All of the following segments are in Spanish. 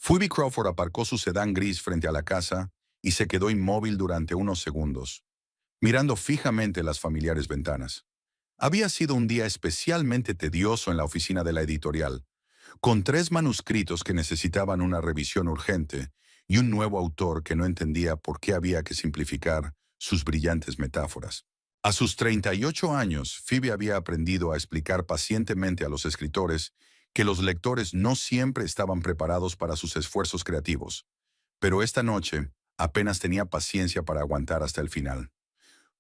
Phoebe Crawford aparcó su sedán gris frente a la casa y se quedó inmóvil durante unos segundos, mirando fijamente las familiares ventanas. Había sido un día especialmente tedioso en la oficina de la editorial, con 3 manuscritos que necesitaban una revisión urgente y un nuevo autor que no entendía por qué había que simplificar sus brillantes metáforas. A sus 38 años, Phoebe había aprendido a explicar pacientemente a los escritores que los lectores no siempre estaban preparados para sus esfuerzos creativos, pero esta noche apenas tenía paciencia para aguantar hasta el final.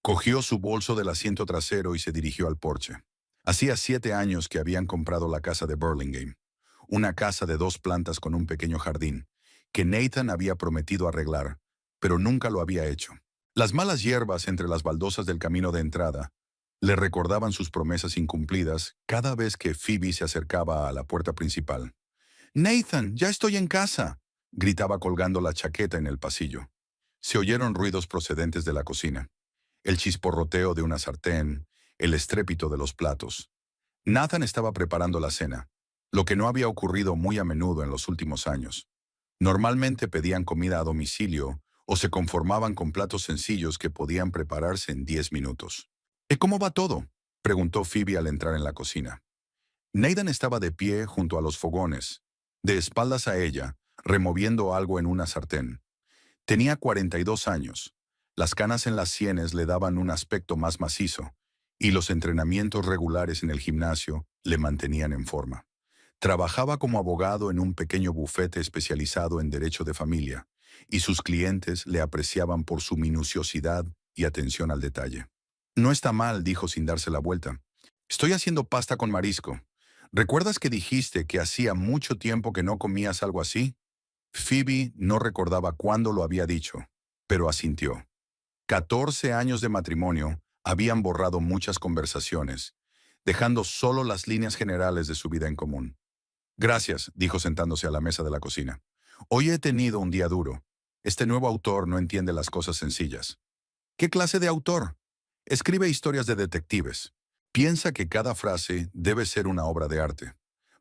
Cogió su bolso del asiento trasero y se dirigió al porche. Hacía 7 años que habían comprado la casa de Burlingame, una casa de 2 plantas con un pequeño jardín, que Nathan había prometido arreglar, pero nunca lo había hecho. Las malas hierbas entre las baldosas del camino de entrada le recordaban sus promesas incumplidas cada vez que Phoebe se acercaba a la puerta principal. «Nathan, ya estoy en casa», gritaba colgando la chaqueta en el pasillo. Se oyeron ruidos procedentes de la cocina, el chisporroteo de una sartén, el estrépito de los platos. Nathan estaba preparando la cena, lo que no había ocurrido muy a menudo en los últimos años. Normalmente pedían comida a domicilio o se conformaban con platos sencillos que podían prepararse en 10 minutos. ¿Y cómo va todo?, preguntó Phoebe al entrar en la cocina. Nathan estaba de pie junto a los fogones, de espaldas a ella, removiendo algo en una sartén. Tenía 42 años. Las canas en las sienes le daban un aspecto más macizo, y los entrenamientos regulares en el gimnasio le mantenían en forma. Trabajaba como abogado en un pequeño bufete especializado en derecho de familia, y sus clientes le apreciaban por su minuciosidad y atención al detalle. «No está mal», dijo sin darse la vuelta. «Estoy haciendo pasta con marisco. ¿Recuerdas que dijiste que hacía mucho tiempo que no comías algo así?» Phoebe no recordaba cuándo lo había dicho, pero asintió. 14 años de matrimonio habían borrado muchas conversaciones, dejando solo las líneas generales de su vida en común. «Gracias», dijo sentándose a la mesa de la cocina. «Hoy he tenido un día duro. Este nuevo autor no entiende las cosas sencillas». «¿Qué clase de autor?» «Escribe historias de detectives. Piensa que cada frase debe ser una obra de arte.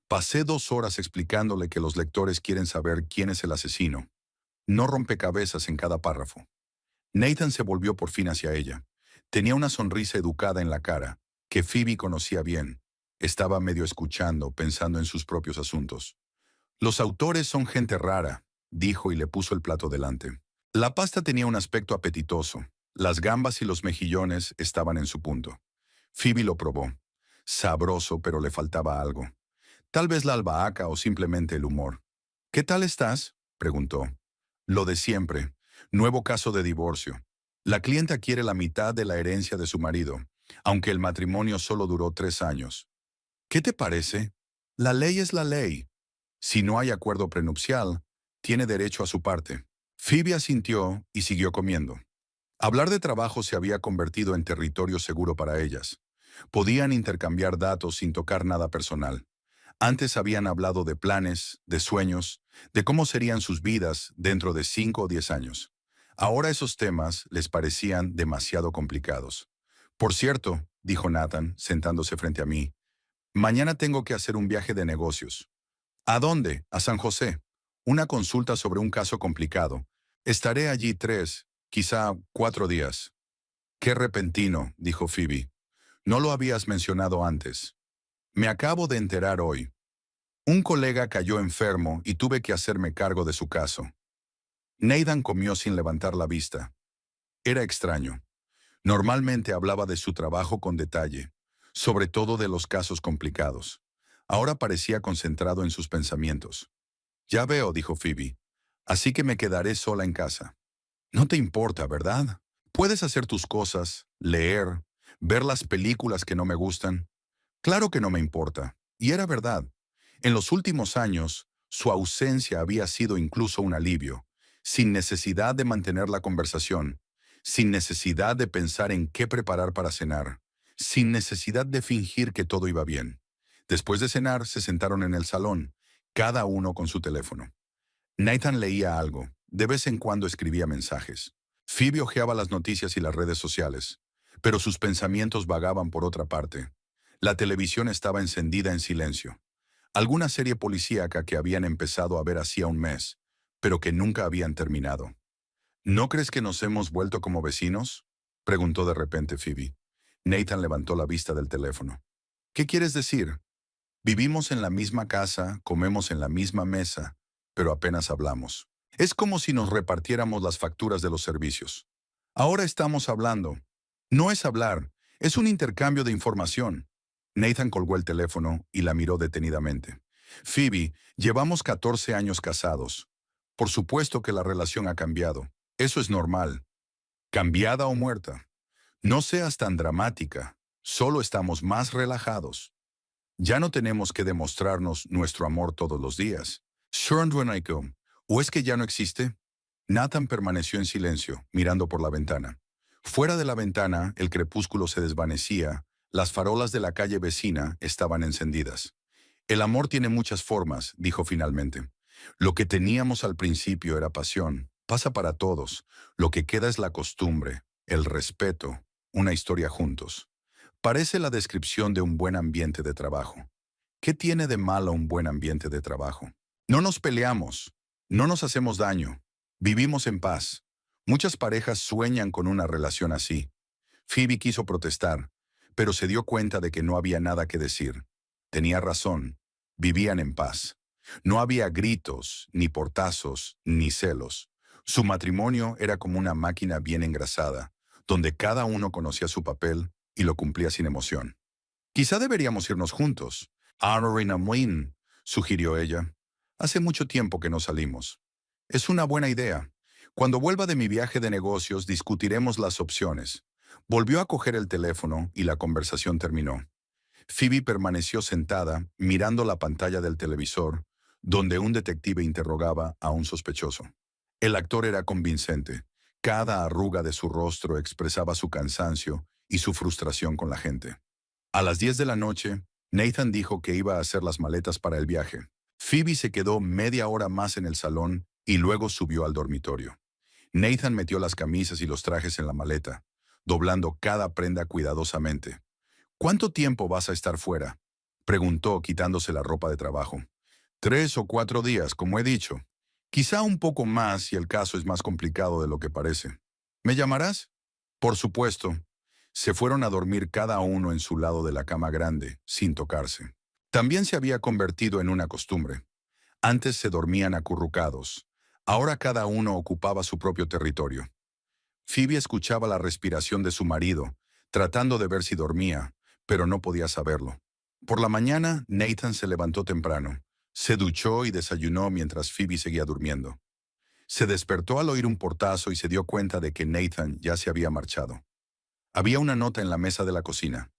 Pasé 2 horas explicándole que los lectores quieren saber quién es el asesino, no rompecabezas en cada párrafo». Nathan se volvió por fin hacia ella. Tenía una sonrisa educada en la cara, que Phoebe conocía bien. Estaba medio escuchando, pensando en sus propios asuntos. «Los autores son gente rara», dijo y le puso el plato delante. La pasta tenía un aspecto apetitoso. Las gambas y los mejillones estaban en su punto. Phoebe lo probó. Sabroso, pero le faltaba algo. Tal vez la albahaca o simplemente el humor. «¿Qué tal estás?», preguntó. «Lo de siempre. Nuevo caso de divorcio. La clienta quiere la mitad de la herencia de su marido, aunque el matrimonio solo duró 3 años. ¿Qué te parece? La ley es la ley. Si no hay acuerdo prenupcial, tiene derecho a su parte». Phoebe asintió y siguió comiendo. Hablar de trabajo se había convertido en territorio seguro para ellas. Podían intercambiar datos sin tocar nada personal. Antes habían hablado de planes, de sueños, de cómo serían sus vidas dentro de 5 o 10 años. Ahora esos temas les parecían demasiado complicados. «Por cierto», dijo Nathan, sentándose frente a mí, «mañana tengo que hacer un viaje de negocios». «¿A dónde?». «A San José. Una consulta sobre un caso complicado. Estaré allí 3, quizá 4 días». «Qué repentino», dijo Phoebe. «No lo habías mencionado antes». «Me acabo de enterar hoy. Un colega cayó enfermo y tuve que hacerme cargo de su caso». Nathan comió sin levantar la vista. Era extraño. Normalmente hablaba de su trabajo con detalle, sobre todo de los casos complicados. Ahora parecía concentrado en sus pensamientos. «Ya veo», dijo Phoebe. «Así que me quedaré sola en casa». «No te importa, ¿verdad? Puedes hacer tus cosas, leer, ver las películas que no me gustan». «Claro que no me importa». Y era verdad. En los últimos años, su ausencia había sido incluso un alivio, sin necesidad de mantener la conversación, sin necesidad de pensar en qué preparar para cenar, sin necesidad de fingir que todo iba bien. Después de cenar, se sentaron en el salón, cada uno con su teléfono. Nathan leía algo, de vez en cuando escribía mensajes. Phoebe hojeaba las noticias y las redes sociales, pero sus pensamientos vagaban por otra parte. La televisión estaba encendida en silencio. Alguna serie policíaca que habían empezado a ver hacía un mes, pero que nunca habían terminado. ¿No crees que nos hemos vuelto como vecinos?, preguntó de repente Phoebe. Nathan levantó la vista del teléfono. ¿Qué quieres decir? Vivimos en la misma casa, comemos en la misma mesa, pero apenas hablamos. Es como si nos repartiéramos las facturas de los servicios. Ahora estamos hablando. No es hablar, es un intercambio de información. Nathan colgó el teléfono y la miró detenidamente. Phoebe, llevamos 14 años casados. Por supuesto que la relación ha cambiado. Eso es normal. Cambiada o muerta. No seas tan dramática. Solo estamos más relajados. Ya no tenemos que demostrarnos nuestro amor todos los días. Nico, ¿o es que ya no existe? Nathan permaneció en silencio, mirando por la ventana. Fuera de la ventana, el crepúsculo se desvanecía, las farolas de la calle vecina estaban encendidas. El amor tiene muchas formas, dijo finalmente. Lo que teníamos al principio era pasión. Pasa para todos. Lo que queda es la costumbre, el respeto, una historia juntos. Parece la descripción de un buen ambiente de trabajo. ¿Qué tiene de malo un buen ambiente de trabajo? No nos peleamos, no nos hacemos daño, vivimos en paz. Muchas parejas sueñan con una relación así. Phoebe quiso protestar, pero se dio cuenta de que no había nada que decir. Tenía razón, vivían en paz. No había gritos, ni portazos, ni celos. Su matrimonio era como una máquina bien engrasada, donde cada uno conocía su papel y lo cumplía sin emoción. Quizá deberíamos irnos juntos. Honoring Wynne, sugirió ella. Hace mucho tiempo que no salimos. Es una buena idea. Cuando vuelva de mi viaje de negocios discutiremos las opciones. Volvió a coger el teléfono y la conversación terminó. Phoebe permaneció sentada, mirando la pantalla del televisor, donde un detective interrogaba a un sospechoso. El actor era convincente. Cada arruga de su rostro expresaba su cansancio y su frustración con la gente. A las 10 de la noche, Nathan dijo que iba a hacer las maletas para el viaje. Phoebe se quedó media hora más en el salón y luego subió al dormitorio. Nathan metió las camisas y los trajes en la maleta, doblando cada prenda cuidadosamente. ¿Cuánto tiempo vas a estar fuera?, preguntó quitándose la ropa de trabajo. 3 o 4 días, como he dicho. Quizá un poco más si el caso es más complicado de lo que parece. ¿Me llamarás? Por supuesto. Se fueron a dormir cada uno en su lado de la cama grande, sin tocarse. También se había convertido en una costumbre. Antes se dormían acurrucados. Ahora cada uno ocupaba su propio territorio. Phoebe escuchaba la respiración de su marido, tratando de ver si dormía, pero no podía saberlo. Por la mañana, Nathan se levantó temprano. Se duchó y desayunó mientras Phoebe seguía durmiendo. Se despertó al oír un portazo y se dio cuenta de que Nathan ya se había marchado. Había una nota en la mesa de la cocina.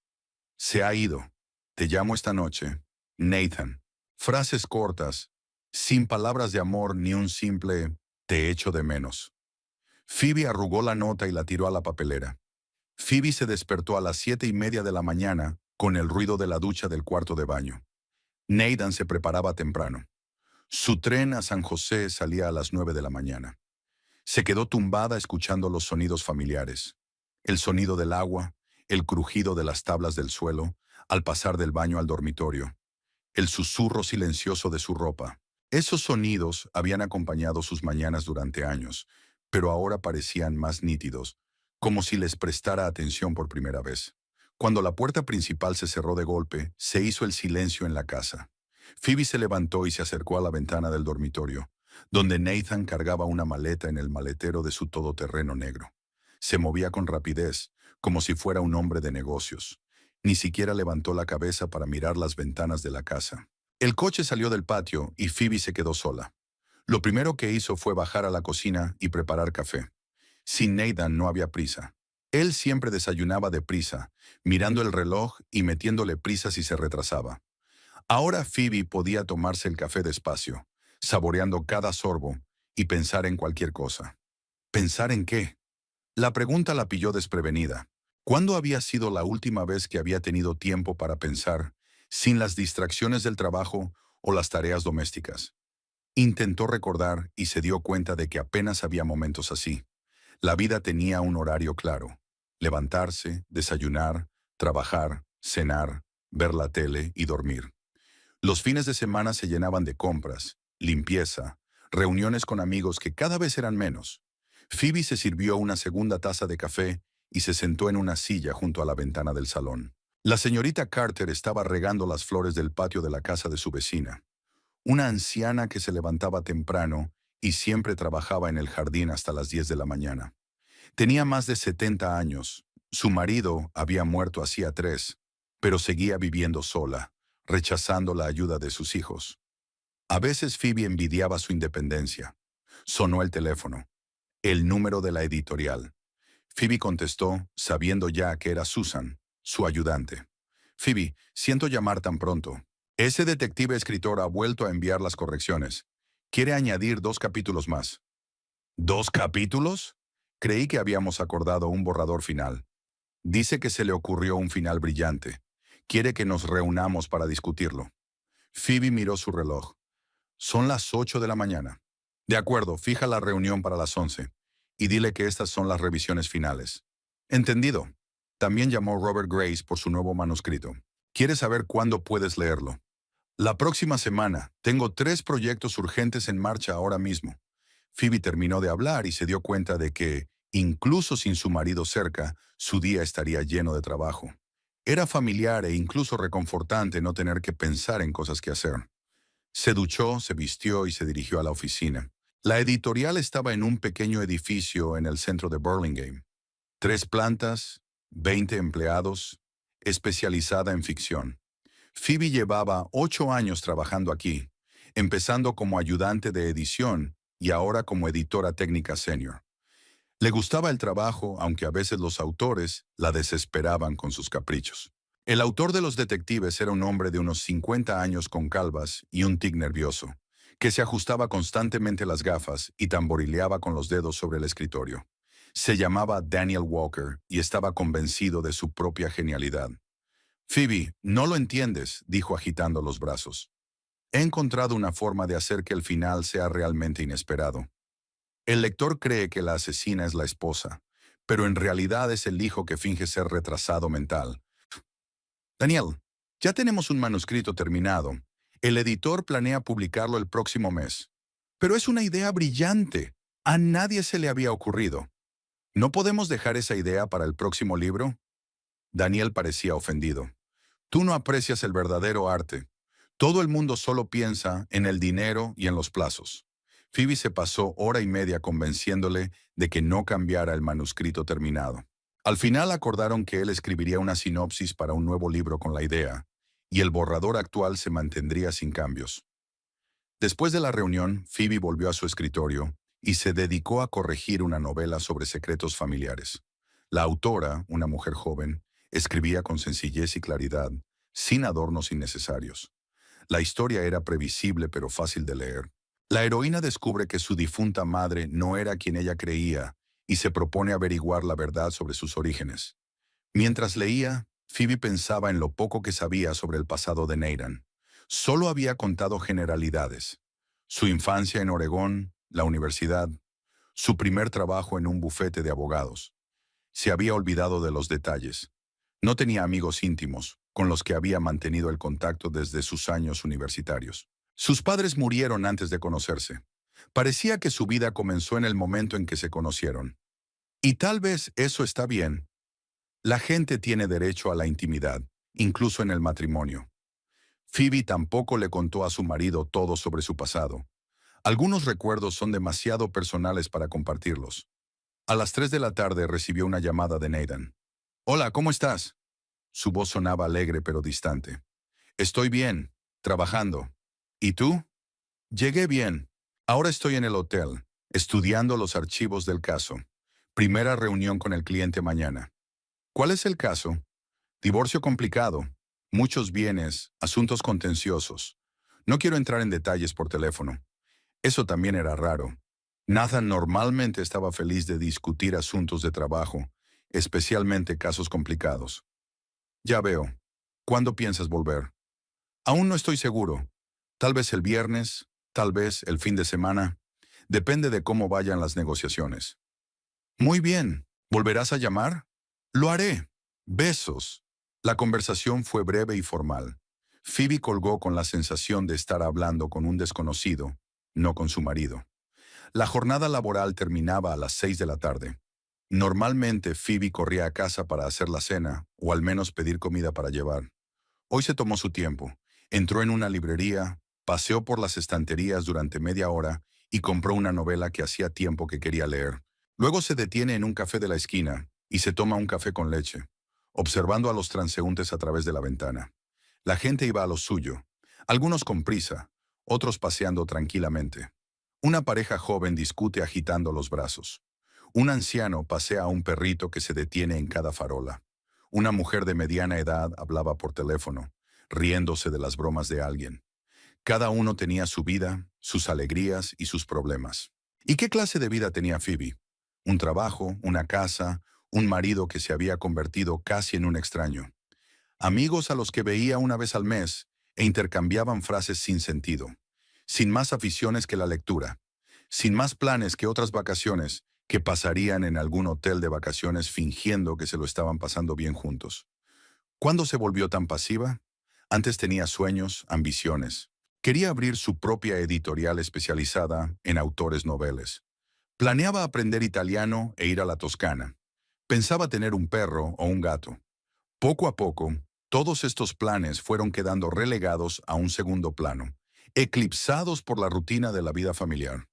Se ha ido. Te llamo esta noche. Nathan. Frases cortas, sin palabras de amor ni un simple te echo de menos. Phoebe arrugó la nota y la tiró a la papelera. Phoebe se despertó a las 7:30 de la mañana con el ruido de la ducha del cuarto de baño. Nathan se preparaba temprano. Su tren a San José salía a las 9 de la mañana. Se quedó tumbada escuchando los sonidos familiares. El sonido del agua, el crujido de las tablas del suelo, al pasar del baño al dormitorio. El susurro silencioso de su ropa. Esos sonidos habían acompañado sus mañanas durante años, pero ahora parecían más nítidos, como si les prestara atención por primera vez. Cuando la puerta principal se cerró de golpe, se hizo el silencio en la casa. Phoebe se levantó y se acercó a la ventana del dormitorio, donde Nathan cargaba una maleta en el maletero de su todoterreno negro. Se movía con rapidez, como si fuera un hombre de negocios. Ni siquiera levantó la cabeza para mirar las ventanas de la casa. El coche salió del patio y Phoebe se quedó sola. Lo primero que hizo fue bajar a la cocina y preparar café. Sin Nathan no había prisa. Él siempre desayunaba deprisa, mirando el reloj y metiéndole prisa si se retrasaba. Ahora Phoebe podía tomarse el café despacio, saboreando cada sorbo y pensar en cualquier cosa. ¿Pensar en qué? La pregunta la pilló desprevenida. ¿Cuándo había sido la última vez que había tenido tiempo para pensar, sin las distracciones del trabajo o las tareas domésticas? Intentó recordar y se dio cuenta de que apenas había momentos así. La vida tenía un horario claro. Levantarse, desayunar, trabajar, cenar, ver la tele y dormir. Los fines de semana se llenaban de compras, limpieza, reuniones con amigos que cada vez eran menos. Phoebe se sirvió una segunda taza de café y se sentó en una silla junto a la ventana del salón. La señorita Carter estaba regando las flores del patio de la casa de su vecina, una anciana que se levantaba temprano y siempre trabajaba en el jardín hasta las 10 de la mañana. Tenía más de 70 años. Su marido había muerto hacía 3, pero seguía viviendo sola, rechazando la ayuda de sus hijos. A veces Phoebe envidiaba su independencia. Sonó el teléfono, el número de la editorial. Phoebe contestó, sabiendo ya que era Susan, su ayudante. Phoebe, siento llamar tan pronto. Ese detective escritor ha vuelto a enviar las correcciones. Quiere añadir 2 capítulos más. ¿2 capítulos? Creí que habíamos acordado un borrador final. Dice que se le ocurrió un final brillante. Quiere que nos reunamos para discutirlo. Phoebe miró su reloj. Son las 8 de la mañana. De acuerdo, fija la reunión para las 11. Y dile que estas son las revisiones finales. Entendido. También llamó Robert Grace por su nuevo manuscrito. Quiere saber cuándo puedes leerlo. La próxima semana. Tengo 3 proyectos urgentes en marcha ahora mismo. Phoebe terminó de hablar y se dio cuenta de que, incluso sin su marido cerca, su día estaría lleno de trabajo. Era familiar e incluso reconfortante no tener que pensar en cosas que hacer. Se duchó, se vistió y se dirigió a la oficina. La editorial estaba en un pequeño edificio en el centro de Burlingame. 3 plantas, 20 empleados, especializada en ficción. Phoebe llevaba 8 años trabajando aquí, empezando como ayudante de edición y ahora como editora técnica senior. Le gustaba el trabajo, aunque a veces los autores la desesperaban con sus caprichos. El autor de Los Detectives era un hombre de unos 50 años con calvas y un tic nervioso, que se ajustaba constantemente las gafas y tamborileaba con los dedos sobre el escritorio. Se llamaba Daniel Walker y estaba convencido de su propia genialidad. Phoebe, no lo entiendes, dijo agitando los brazos. He encontrado una forma de hacer que el final sea realmente inesperado. El lector cree que la asesina es la esposa, pero en realidad es el hijo que finge ser retrasado mental. Daniel, ya tenemos un manuscrito terminado. El editor planea publicarlo el próximo mes. Pero es una idea brillante. A nadie se le había ocurrido. ¿No podemos dejar esa idea para el próximo libro? Daniel parecía ofendido. Tú no aprecias el verdadero arte. Todo el mundo solo piensa en el dinero y en los plazos. Phoebe se pasó hora y media convenciéndole de que no cambiara el manuscrito terminado. Al final acordaron que él escribiría una sinopsis para un nuevo libro con la idea, y el borrador actual se mantendría sin cambios. Después de la reunión, Phoebe volvió a su escritorio y se dedicó a corregir una novela sobre secretos familiares. La autora, una mujer joven, escribía con sencillez y claridad, sin adornos innecesarios. La historia era previsible pero fácil de leer. La heroína descubre que su difunta madre no era quien ella creía y se propone averiguar la verdad sobre sus orígenes. Mientras leía, Phoebe pensaba en lo poco que sabía sobre el pasado de Nathan. Solo había contado generalidades. Su infancia en Oregón, la universidad, su primer trabajo en un bufete de abogados. Se había olvidado de los detalles. No tenía amigos íntimos, con los que había mantenido el contacto desde sus años universitarios. Sus padres murieron antes de conocerse. Parecía que su vida comenzó en el momento en que se conocieron. Y tal vez eso está bien. La gente tiene derecho a la intimidad, incluso en el matrimonio. Phoebe tampoco le contó a su marido todo sobre su pasado. Algunos recuerdos son demasiado personales para compartirlos. A las 3 de la tarde recibió una llamada de Nathan. Hola, ¿cómo estás? Su voz sonaba alegre pero distante. Estoy bien, trabajando. ¿Y tú? Llegué bien. Ahora estoy en el hotel, estudiando los archivos del caso. Primera reunión con el cliente mañana. ¿Cuál es el caso? Divorcio complicado, muchos bienes, asuntos contenciosos. No quiero entrar en detalles por teléfono. Eso también era raro. Nathan normalmente estaba feliz de discutir asuntos de trabajo, especialmente casos complicados. Ya veo. ¿Cuándo piensas volver? Aún no estoy seguro. Tal vez el viernes, tal vez el fin de semana. Depende de cómo vayan las negociaciones. Muy bien. ¿Volverás a llamar? Lo haré. Besos. La conversación fue breve y formal. Phoebe colgó con la sensación de estar hablando con un desconocido, no con su marido. La jornada laboral terminaba a las 6 de la tarde. Normalmente Phoebe corría a casa para hacer la cena, o al menos pedir comida para llevar. Hoy se tomó su tiempo. Entró en una librería, paseó por las estanterías durante media hora y compró una novela que hacía tiempo que quería leer. Luego se detiene en un café de la esquina y se toma un café con leche, observando a los transeúntes a través de la ventana. La gente iba a lo suyo, algunos con prisa, otros paseando tranquilamente. Una pareja joven discute agitando los brazos. Un anciano pasea a un perrito que se detiene en cada farola. Una mujer de mediana edad hablaba por teléfono, riéndose de las bromas de alguien. Cada uno tenía su vida, sus alegrías y sus problemas. ¿Y qué clase de vida tenía Phoebe? Un trabajo, una casa, un marido que se había convertido casi en un extraño. Amigos a los que veía una vez al mes e intercambiaban frases sin sentido. Sin más aficiones que la lectura. Sin más planes que otras vacaciones que pasarían en algún hotel de vacaciones fingiendo que se lo estaban pasando bien juntos. ¿Cuándo se volvió tan pasiva? Antes tenía sueños, ambiciones. Quería abrir su propia editorial especializada en autores noveles. Planeaba aprender italiano e ir a la Toscana. Pensaba tener un perro o un gato. Poco a poco, todos estos planes fueron quedando relegados a un segundo plano, eclipsados por la rutina de la vida familiar.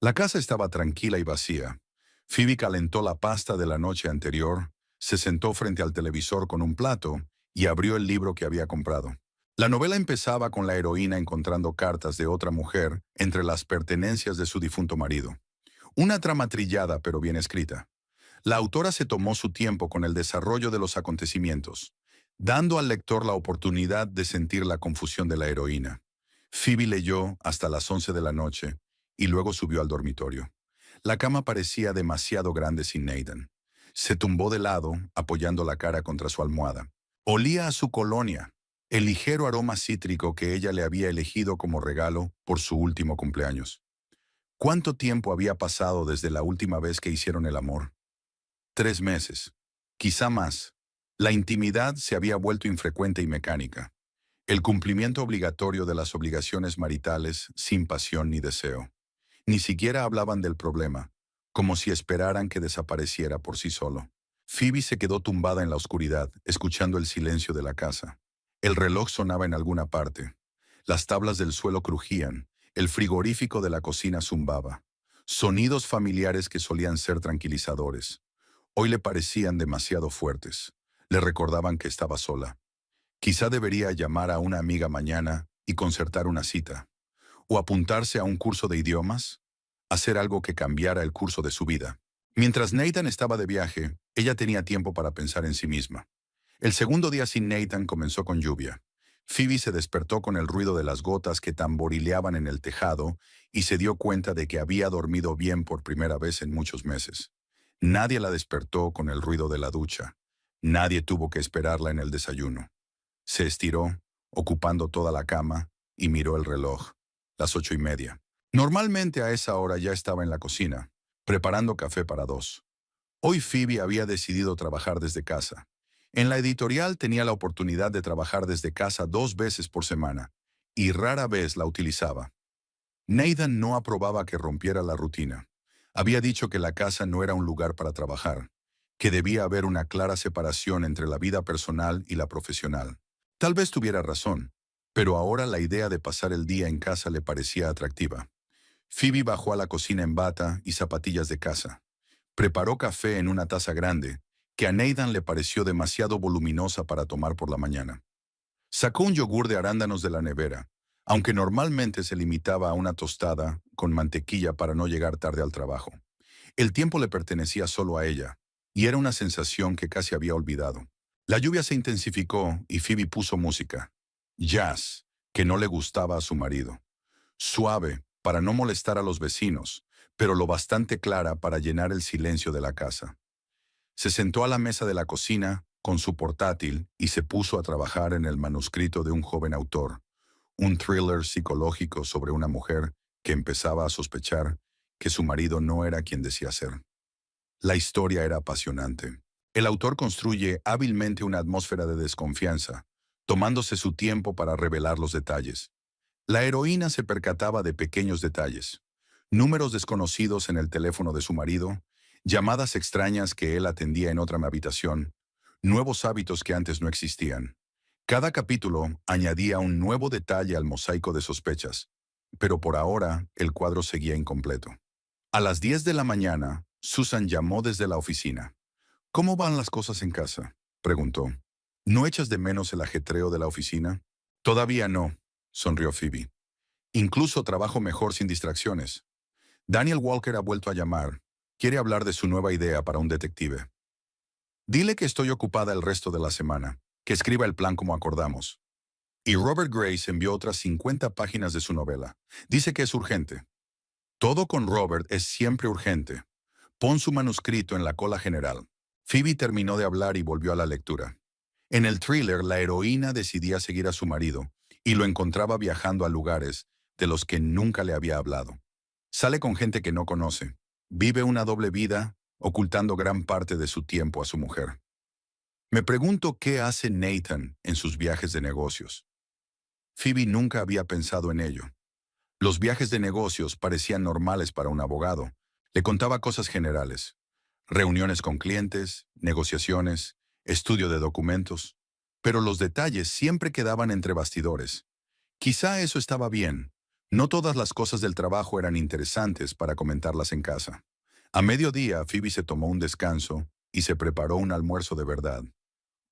La casa estaba tranquila y vacía. Phoebe calentó la pasta de la noche anterior, se sentó frente al televisor con un plato y abrió el libro que había comprado. La novela empezaba con la heroína encontrando cartas de otra mujer entre las pertenencias de su difunto marido. Una trama trillada pero bien escrita. La autora se tomó su tiempo con el desarrollo de los acontecimientos, dando al lector la oportunidad de sentir la confusión de la heroína. Phoebe leyó hasta las 11 de la noche y luego subió al dormitorio. La cama parecía demasiado grande sin Nathan. Se tumbó de lado, apoyando la cara contra su almohada. Olía a su colonia, el ligero aroma cítrico que ella le había elegido como regalo por su último cumpleaños. ¿Cuánto tiempo había pasado desde la última vez que hicieron el amor? 3 meses, quizá más. La intimidad se había vuelto infrecuente y mecánica. El cumplimiento obligatorio de las obligaciones maritales sin pasión ni deseo. Ni siquiera hablaban del problema, como si esperaran que desapareciera por sí solo. Phoebe se quedó tumbada en la oscuridad, escuchando el silencio de la casa. El reloj sonaba en alguna parte. Las tablas del suelo crujían, el frigorífico de la cocina zumbaba. Sonidos familiares que solían ser tranquilizadores. Hoy le parecían demasiado fuertes. Le recordaban que estaba sola. Quizá debería llamar a una amiga mañana y concertar una cita. O apuntarse a un curso de idiomas. Hacer algo que cambiara el curso de su vida. Mientras Nathan estaba de viaje, ella tenía tiempo para pensar en sí misma. El segundo día sin Nathan comenzó con lluvia. Phoebe se despertó con el ruido de las gotas que tamborileaban en el tejado y se dio cuenta de que había dormido bien por primera vez en muchos meses. Nadie la despertó con el ruido de la ducha. Nadie tuvo que esperarla en el desayuno. Se estiró, ocupando toda la cama, y miró el reloj. Las 8:30. Normalmente a esa hora ya estaba en la cocina, preparando café para dos. Hoy Phoebe había decidido trabajar desde casa. En la editorial tenía la oportunidad de trabajar desde casa 2 veces por semana, y rara vez la utilizaba. Nathan no aprobaba que rompiera la rutina. Había dicho que la casa no era un lugar para trabajar, que debía haber una clara separación entre la vida personal y la profesional. Tal vez tuviera razón, pero ahora la idea de pasar el día en casa le parecía atractiva. Phoebe bajó a la cocina en bata y zapatillas de casa. Preparó café en una taza grande, que a Nathan le pareció demasiado voluminosa para tomar por la mañana. Sacó un yogur de arándanos de la nevera, aunque normalmente se limitaba a una tostada con mantequilla para no llegar tarde al trabajo. El tiempo le pertenecía solo a ella, y era una sensación que casi había olvidado. La lluvia se intensificó y Phoebe puso música. Jazz, que no le gustaba a su marido. Suave, para no molestar a los vecinos, pero lo bastante clara para llenar el silencio de la casa. Se sentó a la mesa de la cocina con su portátil y se puso a trabajar en el manuscrito de un joven autor, un thriller psicológico sobre una mujer que empezaba a sospechar que su marido no era quien decía ser. La historia era apasionante. El autor construye hábilmente una atmósfera de desconfianza, tomándose su tiempo para revelar los detalles. La heroína se percataba de pequeños detalles: números desconocidos en el teléfono de su marido, llamadas extrañas que él atendía en otra habitación, nuevos hábitos que antes no existían. Cada capítulo añadía un nuevo detalle al mosaico de sospechas, pero por ahora el cuadro seguía incompleto. A las 10 de la mañana, Susan llamó desde la oficina. ¿Cómo van las cosas en casa?, preguntó. ¿No echas de menos el ajetreo de la oficina? Todavía no, sonrió Phoebe. Incluso trabajo mejor sin distracciones. Daniel Walker ha vuelto a llamar. Quiere hablar de su nueva idea para un detective. Dile que estoy ocupada el resto de la semana, que escriba el plan como acordamos. Y Robert Grace envió otras 50 páginas de su novela. Dice que es urgente. Todo con Robert es siempre urgente. Pon su manuscrito en la cola general. Phoebe terminó de hablar y volvió a la lectura. En el thriller, la heroína decidía seguir a su marido y lo encontraba viajando a lugares de los que nunca le había hablado. Sale con gente que no conoce. Vive una doble vida, ocultando gran parte de su tiempo a su mujer. Me pregunto qué hace Nathan en sus viajes de negocios. Phoebe nunca había pensado en ello. Los viajes de negocios parecían normales para un abogado. Le contaba cosas generales: reuniones con clientes, negociaciones, estudio de documentos. Pero los detalles siempre quedaban entre bastidores. Quizá eso estaba bien. No todas las cosas del trabajo eran interesantes para comentarlas en casa. A mediodía, Phoebe se tomó un descanso y se preparó un almuerzo de verdad.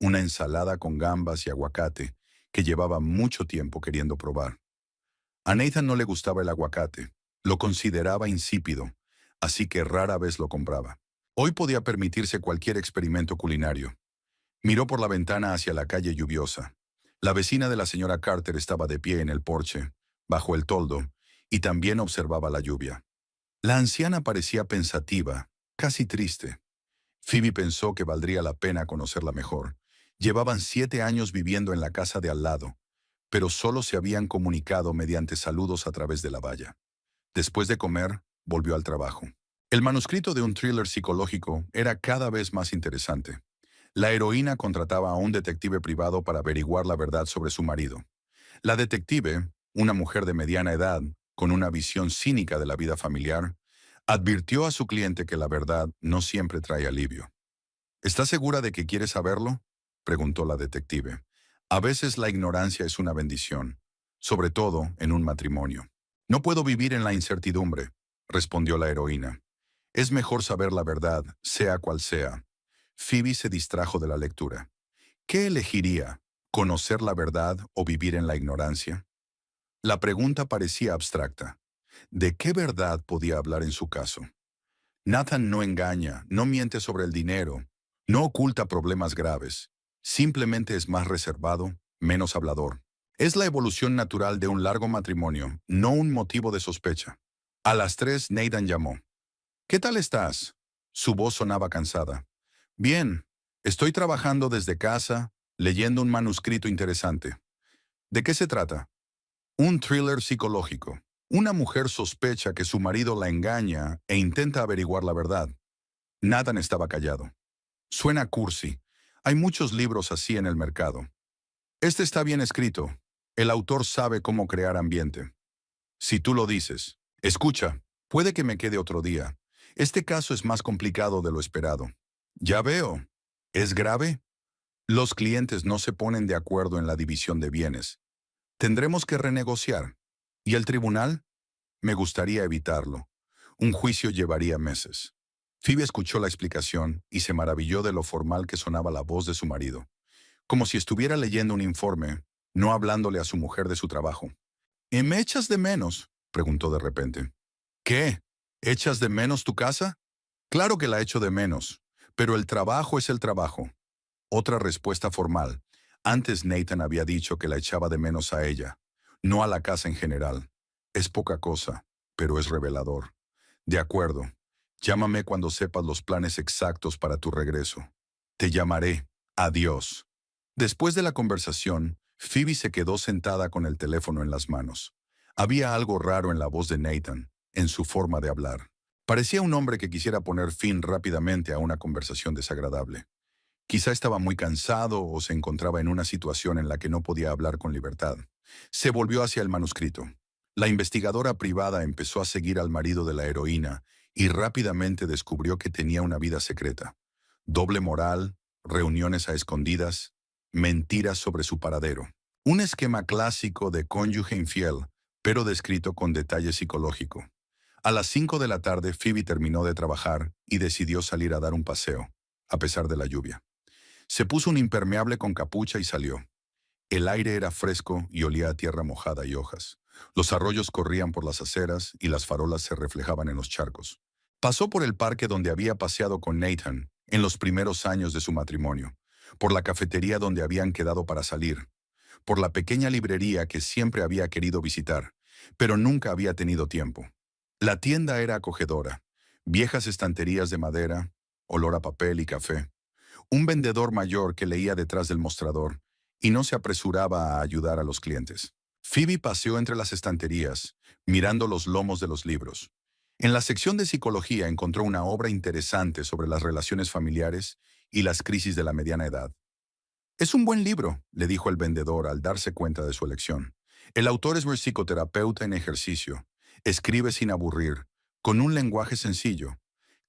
Una ensalada con gambas y aguacate que llevaba mucho tiempo queriendo probar. A Nathan no le gustaba el aguacate, lo consideraba insípido, así que rara vez lo compraba. Hoy podía permitirse cualquier experimento culinario. Miró por la ventana hacia la calle lluviosa. La vecina de la señora Carter estaba de pie en el porche, bajo el toldo, y también observaba la lluvia. La anciana parecía pensativa, casi triste. Phoebe pensó que valdría la pena conocerla mejor. Llevaban 7 años viviendo en la casa de al lado, pero solo se habían comunicado mediante saludos a través de la valla. Después de comer, volvió al trabajo. El manuscrito de un thriller psicológico era cada vez más interesante. La heroína contrataba a un detective privado para averiguar la verdad sobre su marido. La detective, una mujer de mediana edad, con una visión cínica de la vida familiar, advirtió a su cliente que la verdad no siempre trae alivio. ¿Estás segura de que quieres saberlo?, preguntó la detective. A veces la ignorancia es una bendición, sobre todo en un matrimonio. No puedo vivir en la incertidumbre, respondió la heroína. Es mejor saber la verdad, sea cual sea. Phoebe se distrajo de la lectura. ¿Qué elegiría? ¿Conocer la verdad o vivir en la ignorancia? La pregunta parecía abstracta. ¿De qué verdad podía hablar en su caso? Nathan no engaña, no miente sobre el dinero, no oculta problemas graves. Simplemente es más reservado, menos hablador. Es la evolución natural de un largo matrimonio, no un motivo de sospecha. A las 3, Nathan llamó. ¿Qué tal estás? Su voz sonaba cansada. Bien, estoy trabajando desde casa, leyendo un manuscrito interesante. ¿De qué se trata? Un thriller psicológico. Una mujer sospecha que su marido la engaña e intenta averiguar la verdad. Nathan estaba callado. Suena cursi. Hay muchos libros así en el mercado. Este está bien escrito. El autor sabe cómo crear ambiente. Si tú lo dices. Escucha, puede que me quede otro día. Este caso es más complicado de lo esperado. Ya veo. ¿Es grave? Los clientes no se ponen de acuerdo en la división de bienes. Tendremos que renegociar. ¿Y el tribunal? Me gustaría evitarlo. Un juicio llevaría meses. Phoebe escuchó la explicación y se maravilló de lo formal que sonaba la voz de su marido, como si estuviera leyendo un informe, no hablándole a su mujer de su trabajo. ¿Y me echas de menos?, preguntó de repente. ¿Qué? ¿Echas de menos tu casa? Claro que la echo de menos, pero el trabajo es el trabajo. Otra respuesta formal. Antes Nathan había dicho que la echaba de menos a ella, no a la casa en general. Es poca cosa, pero es revelador. De acuerdo. Llámame cuando sepas los planes exactos para tu regreso. Te llamaré. Adiós. Después de la conversación, Phoebe se quedó sentada con el teléfono en las manos. Había algo raro en la voz de Nathan, en su forma de hablar. Parecía un hombre que quisiera poner fin rápidamente a una conversación desagradable. Quizá estaba muy cansado o se encontraba en una situación en la que no podía hablar con libertad. Se volvió hacia el manuscrito. La investigadora privada empezó a seguir al marido de la heroína y rápidamente descubrió que tenía una vida secreta. Doble moral, reuniones a escondidas, mentiras sobre su paradero. Un esquema clásico de cónyuge infiel, pero descrito con detalle psicológico. A las 5 de la tarde, Phoebe terminó de trabajar y decidió salir a dar un paseo, a pesar de la lluvia. Se puso un impermeable con capucha y salió. El aire era fresco y olía a tierra mojada y hojas. Los arroyos corrían por las aceras y las farolas se reflejaban en los charcos. Pasó por el parque donde había paseado con Nathan en los primeros años de su matrimonio, por la cafetería donde habían quedado para salir, por la pequeña librería que siempre había querido visitar, pero nunca había tenido tiempo. La tienda era acogedora, viejas estanterías de madera, olor a papel y café. Un vendedor mayor que leía detrás del mostrador y no se apresuraba a ayudar a los clientes. Phoebe paseó entre las estanterías, mirando los lomos de los libros. En la sección de psicología encontró una obra interesante sobre las relaciones familiares y las crisis de la mediana edad. «Es un buen libro», le dijo el vendedor al darse cuenta de su elección. «El autor es un psicoterapeuta en ejercicio. Escribe sin aburrir, con un lenguaje sencillo.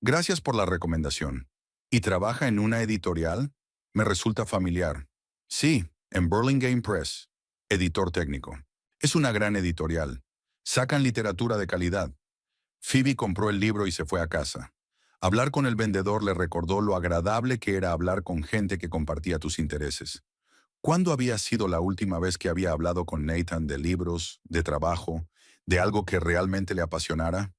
Gracias por la recomendación. ¿Y trabaja en una editorial? Me resulta familiar». «Sí, en Burlingame Press, editor técnico. Es una gran editorial. Sacan literatura de calidad». Phoebe compró el libro y se fue a casa. Hablar con el vendedor le recordó lo agradable que era hablar con gente que compartía tus intereses. ¿Cuándo había sido la última vez que había hablado con Nathan de libros, de trabajo, de algo que realmente le apasionara?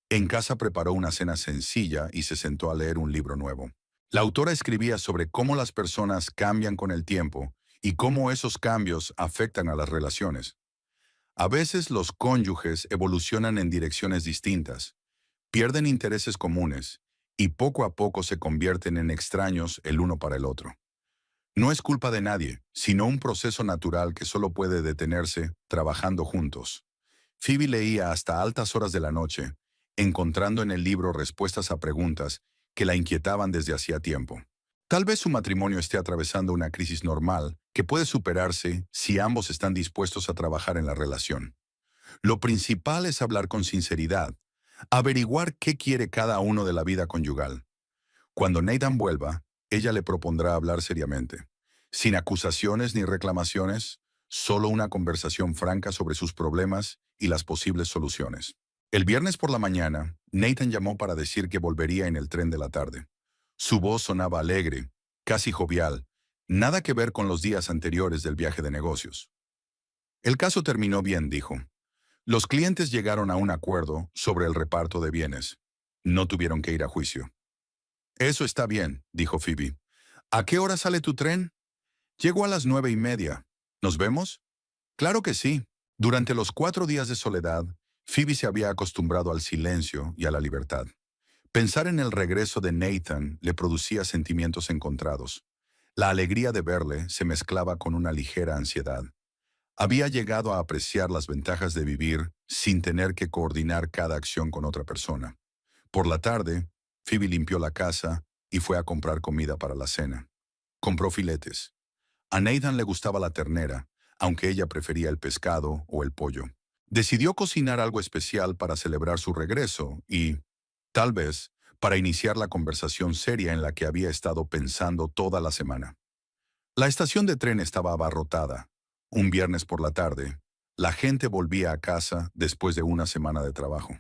En casa preparó una cena sencilla y se sentó a leer un libro nuevo. La autora escribía sobre cómo las personas cambian con el tiempo y cómo esos cambios afectan a las relaciones. A veces los cónyuges evolucionan en direcciones distintas, pierden intereses comunes y poco a poco se convierten en extraños el uno para el otro. No es culpa de nadie, sino un proceso natural que solo puede detenerse trabajando juntos. Phoebe leía hasta altas horas de la noche, encontrando en el libro respuestas a preguntas que la inquietaban desde hacía tiempo. Tal vez su matrimonio esté atravesando una crisis normal que puede superarse si ambos están dispuestos a trabajar en la relación. Lo principal es hablar con sinceridad, averiguar qué quiere cada uno de la vida conyugal. Cuando Nathan vuelva, ella le propondrá hablar seriamente, sin acusaciones ni reclamaciones, solo una conversación franca sobre sus problemas y las posibles soluciones. El viernes por la mañana, Nathan llamó para decir que volvería en el tren de la tarde. Su voz sonaba alegre, casi jovial, nada que ver con los días anteriores del viaje de negocios. El caso terminó bien, dijo. Los clientes llegaron a un acuerdo sobre el reparto de bienes. No tuvieron que ir a juicio. «Eso está bien», dijo Phoebe. «¿A qué hora sale tu tren?» «Llego a las 9:30. ¿Nos vemos?» «Claro que sí». Durante los 4 días de soledad, Phoebe se había acostumbrado al silencio y a la libertad. Pensar en el regreso de Nathan le producía sentimientos encontrados. La alegría de verle se mezclaba con una ligera ansiedad. Había llegado a apreciar las ventajas de vivir sin tener que coordinar cada acción con otra persona. Por la tarde, Phoebe limpió la casa y fue a comprar comida para la cena. Compró filetes. A Nathan le gustaba la ternera, aunque ella prefería el pescado o el pollo. Decidió cocinar algo especial para celebrar su regreso y, tal vez, para iniciar la conversación seria en la que había estado pensando toda la semana. La estación de tren estaba abarrotada. Un viernes por la tarde, la gente volvía a casa después de una semana de trabajo.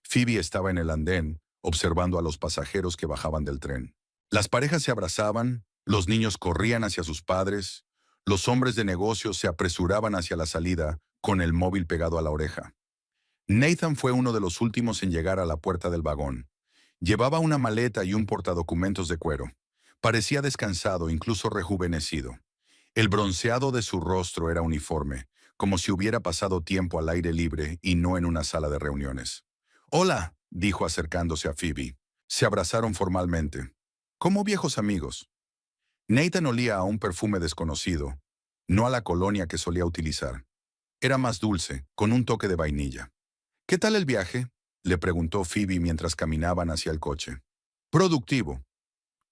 Phoebe estaba en el andén, observando a los pasajeros que bajaban del tren. Las parejas se abrazaban, los niños corrían hacia sus padres, los hombres de negocios se apresuraban hacia la salida con el móvil pegado a la oreja. Nathan fue uno de los últimos en llegar a la puerta del vagón. Llevaba una maleta y un portadocumentos de cuero. Parecía descansado, incluso rejuvenecido. El bronceado de su rostro era uniforme, como si hubiera pasado tiempo al aire libre y no en una sala de reuniones. «Hola», dijo acercándose a Phoebe. Se abrazaron formalmente, como viejos amigos. Nathan olía a un perfume desconocido, no a la colonia que solía utilizar. Era más dulce, con un toque de vainilla. «¿Qué tal el viaje?», le preguntó Phoebe mientras caminaban hacia el coche. «Productivo».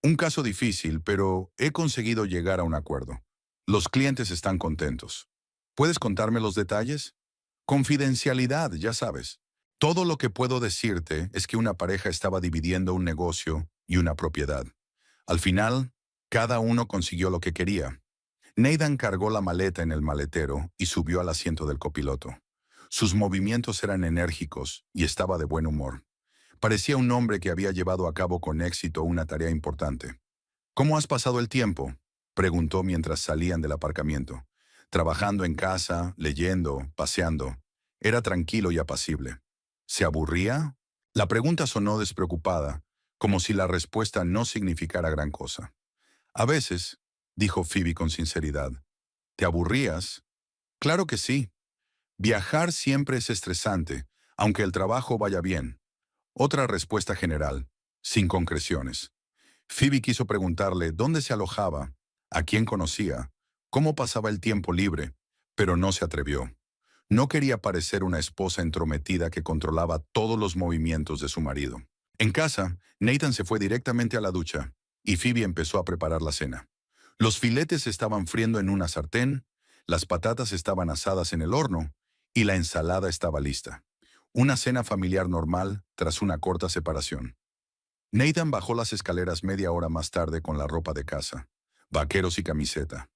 Un caso difícil, pero he conseguido llegar a un acuerdo. Los clientes están contentos. ¿Puedes contarme los detalles? Confidencialidad, ya sabes. Todo lo que puedo decirte es que una pareja estaba dividiendo un negocio y una propiedad. Al final, cada uno consiguió lo que quería. Nathan cargó la maleta en el maletero y subió al asiento del copiloto. Sus movimientos eran enérgicos y estaba de buen humor. Parecía un hombre que había llevado a cabo con éxito una tarea importante. ¿Cómo has pasado el tiempo?, preguntó mientras salían del aparcamiento. Trabajando en casa, leyendo, paseando. Era tranquilo y apacible. ¿Se aburría? La pregunta sonó despreocupada, como si la respuesta no significara gran cosa. A veces, dijo Phoebe con sinceridad. ¿Te aburrías? Claro que sí. Viajar siempre es estresante, aunque el trabajo vaya bien. Otra respuesta general, sin concreciones. Phoebe quiso preguntarle dónde se alojaba, a quién conocía, cómo pasaba el tiempo libre, pero no se atrevió. No quería parecer una esposa entrometida que controlaba todos los movimientos de su marido. En casa, Nathan se fue directamente a la ducha y Phoebe empezó a preparar la cena. Los filetes estaban friendo en una sartén, las patatas estaban asadas en el horno y la ensalada estaba lista. Una cena familiar normal tras una corta separación. Nathan bajó las escaleras media hora más tarde con la ropa de casa, vaqueros y camiseta.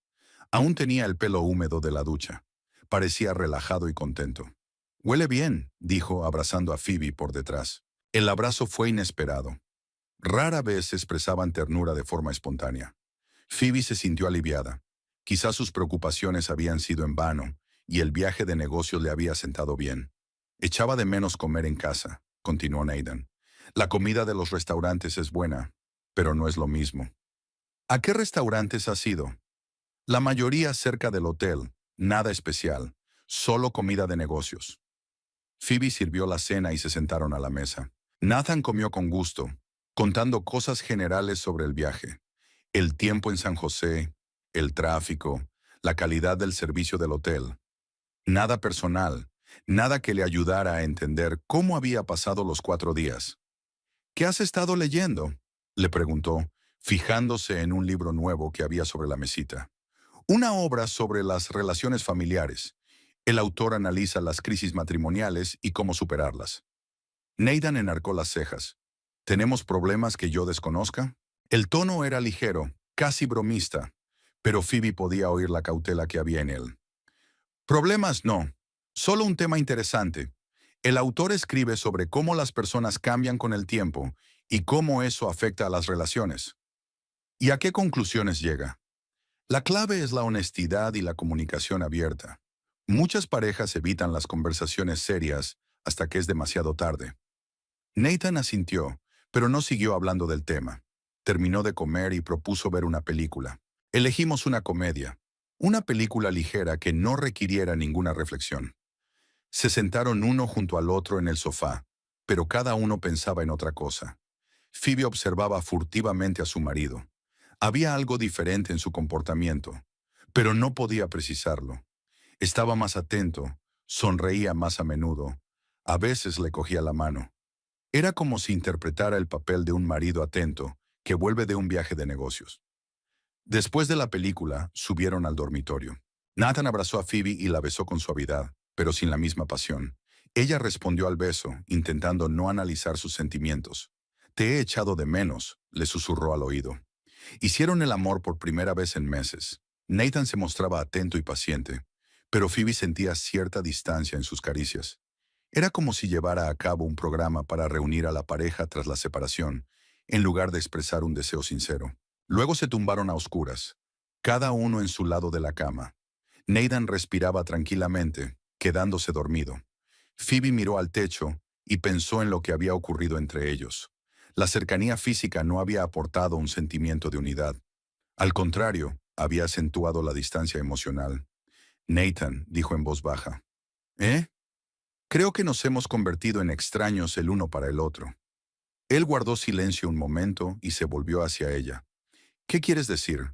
Aún tenía el pelo húmedo de la ducha. Parecía relajado y contento. «Huele bien», dijo abrazando a Phoebe por detrás. El abrazo fue inesperado. Rara vez expresaban ternura de forma espontánea. Phoebe se sintió aliviada. Quizás sus preocupaciones habían sido en vano y el viaje de negocios le había sentado bien. Echaba de menos comer en casa, continuó Nathan. La comida de los restaurantes es buena, pero no es lo mismo. ¿A qué restaurantes has ido? La mayoría cerca del hotel, nada especial, solo comida de negocios. Phoebe sirvió la cena y se sentaron a la mesa. Nathan comió con gusto, contando cosas generales sobre el viaje. El tiempo en San José, el tráfico, la calidad del servicio del hotel. Nada personal, nada que le ayudara a entender cómo había pasado los 4 días. ¿Qué has estado leyendo?, le preguntó, fijándose en un libro nuevo que había sobre la mesita. Una obra sobre las relaciones familiares. El autor analiza las crisis matrimoniales y cómo superarlas. Nathan enarcó las cejas. ¿Tenemos problemas que yo desconozca? El tono era ligero, casi bromista, pero Phoebe podía oír la cautela que había en él. Problemas no, solo un tema interesante. El autor escribe sobre cómo las personas cambian con el tiempo y cómo eso afecta a las relaciones. ¿Y a qué conclusiones llega? La clave es la honestidad y la comunicación abierta. Muchas parejas evitan las conversaciones serias hasta que es demasiado tarde. Nathan asintió, pero no siguió hablando del tema. Terminó de comer y propuso ver una película. Elegimos una comedia, una película ligera que no requiriera ninguna reflexión. Se sentaron uno junto al otro en el sofá, pero cada uno pensaba en otra cosa. Phoebe observaba furtivamente a su marido. Había algo diferente en su comportamiento, pero no podía precisarlo. Estaba más atento, sonreía más a menudo, a veces le cogía la mano. Era como si interpretara el papel de un marido atento que vuelve de un viaje de negocios. Después de la película, subieron al dormitorio. Nathan abrazó a Phoebe y la besó con suavidad, pero sin la misma pasión. Ella respondió al beso, intentando no analizar sus sentimientos. «Te he echado de menos», le susurró al oído. Hicieron el amor por primera vez en meses. Nathan se mostraba atento y paciente, pero Phoebe sentía cierta distancia en sus caricias. Era como si llevara a cabo un programa para reunir a la pareja tras la separación, en lugar de expresar un deseo sincero. Luego se tumbaron a oscuras, cada uno en su lado de la cama. Nathan respiraba tranquilamente, quedándose dormido. Phoebe miró al techo y pensó en lo que había ocurrido entre ellos. La cercanía física no había aportado un sentimiento de unidad. Al contrario, había acentuado la distancia emocional. Nathan dijo en voz baja. «¿Eh? Creo que nos hemos convertido en extraños el uno para el otro». Él guardó silencio un momento y se volvió hacia ella. «¿Qué quieres decir?»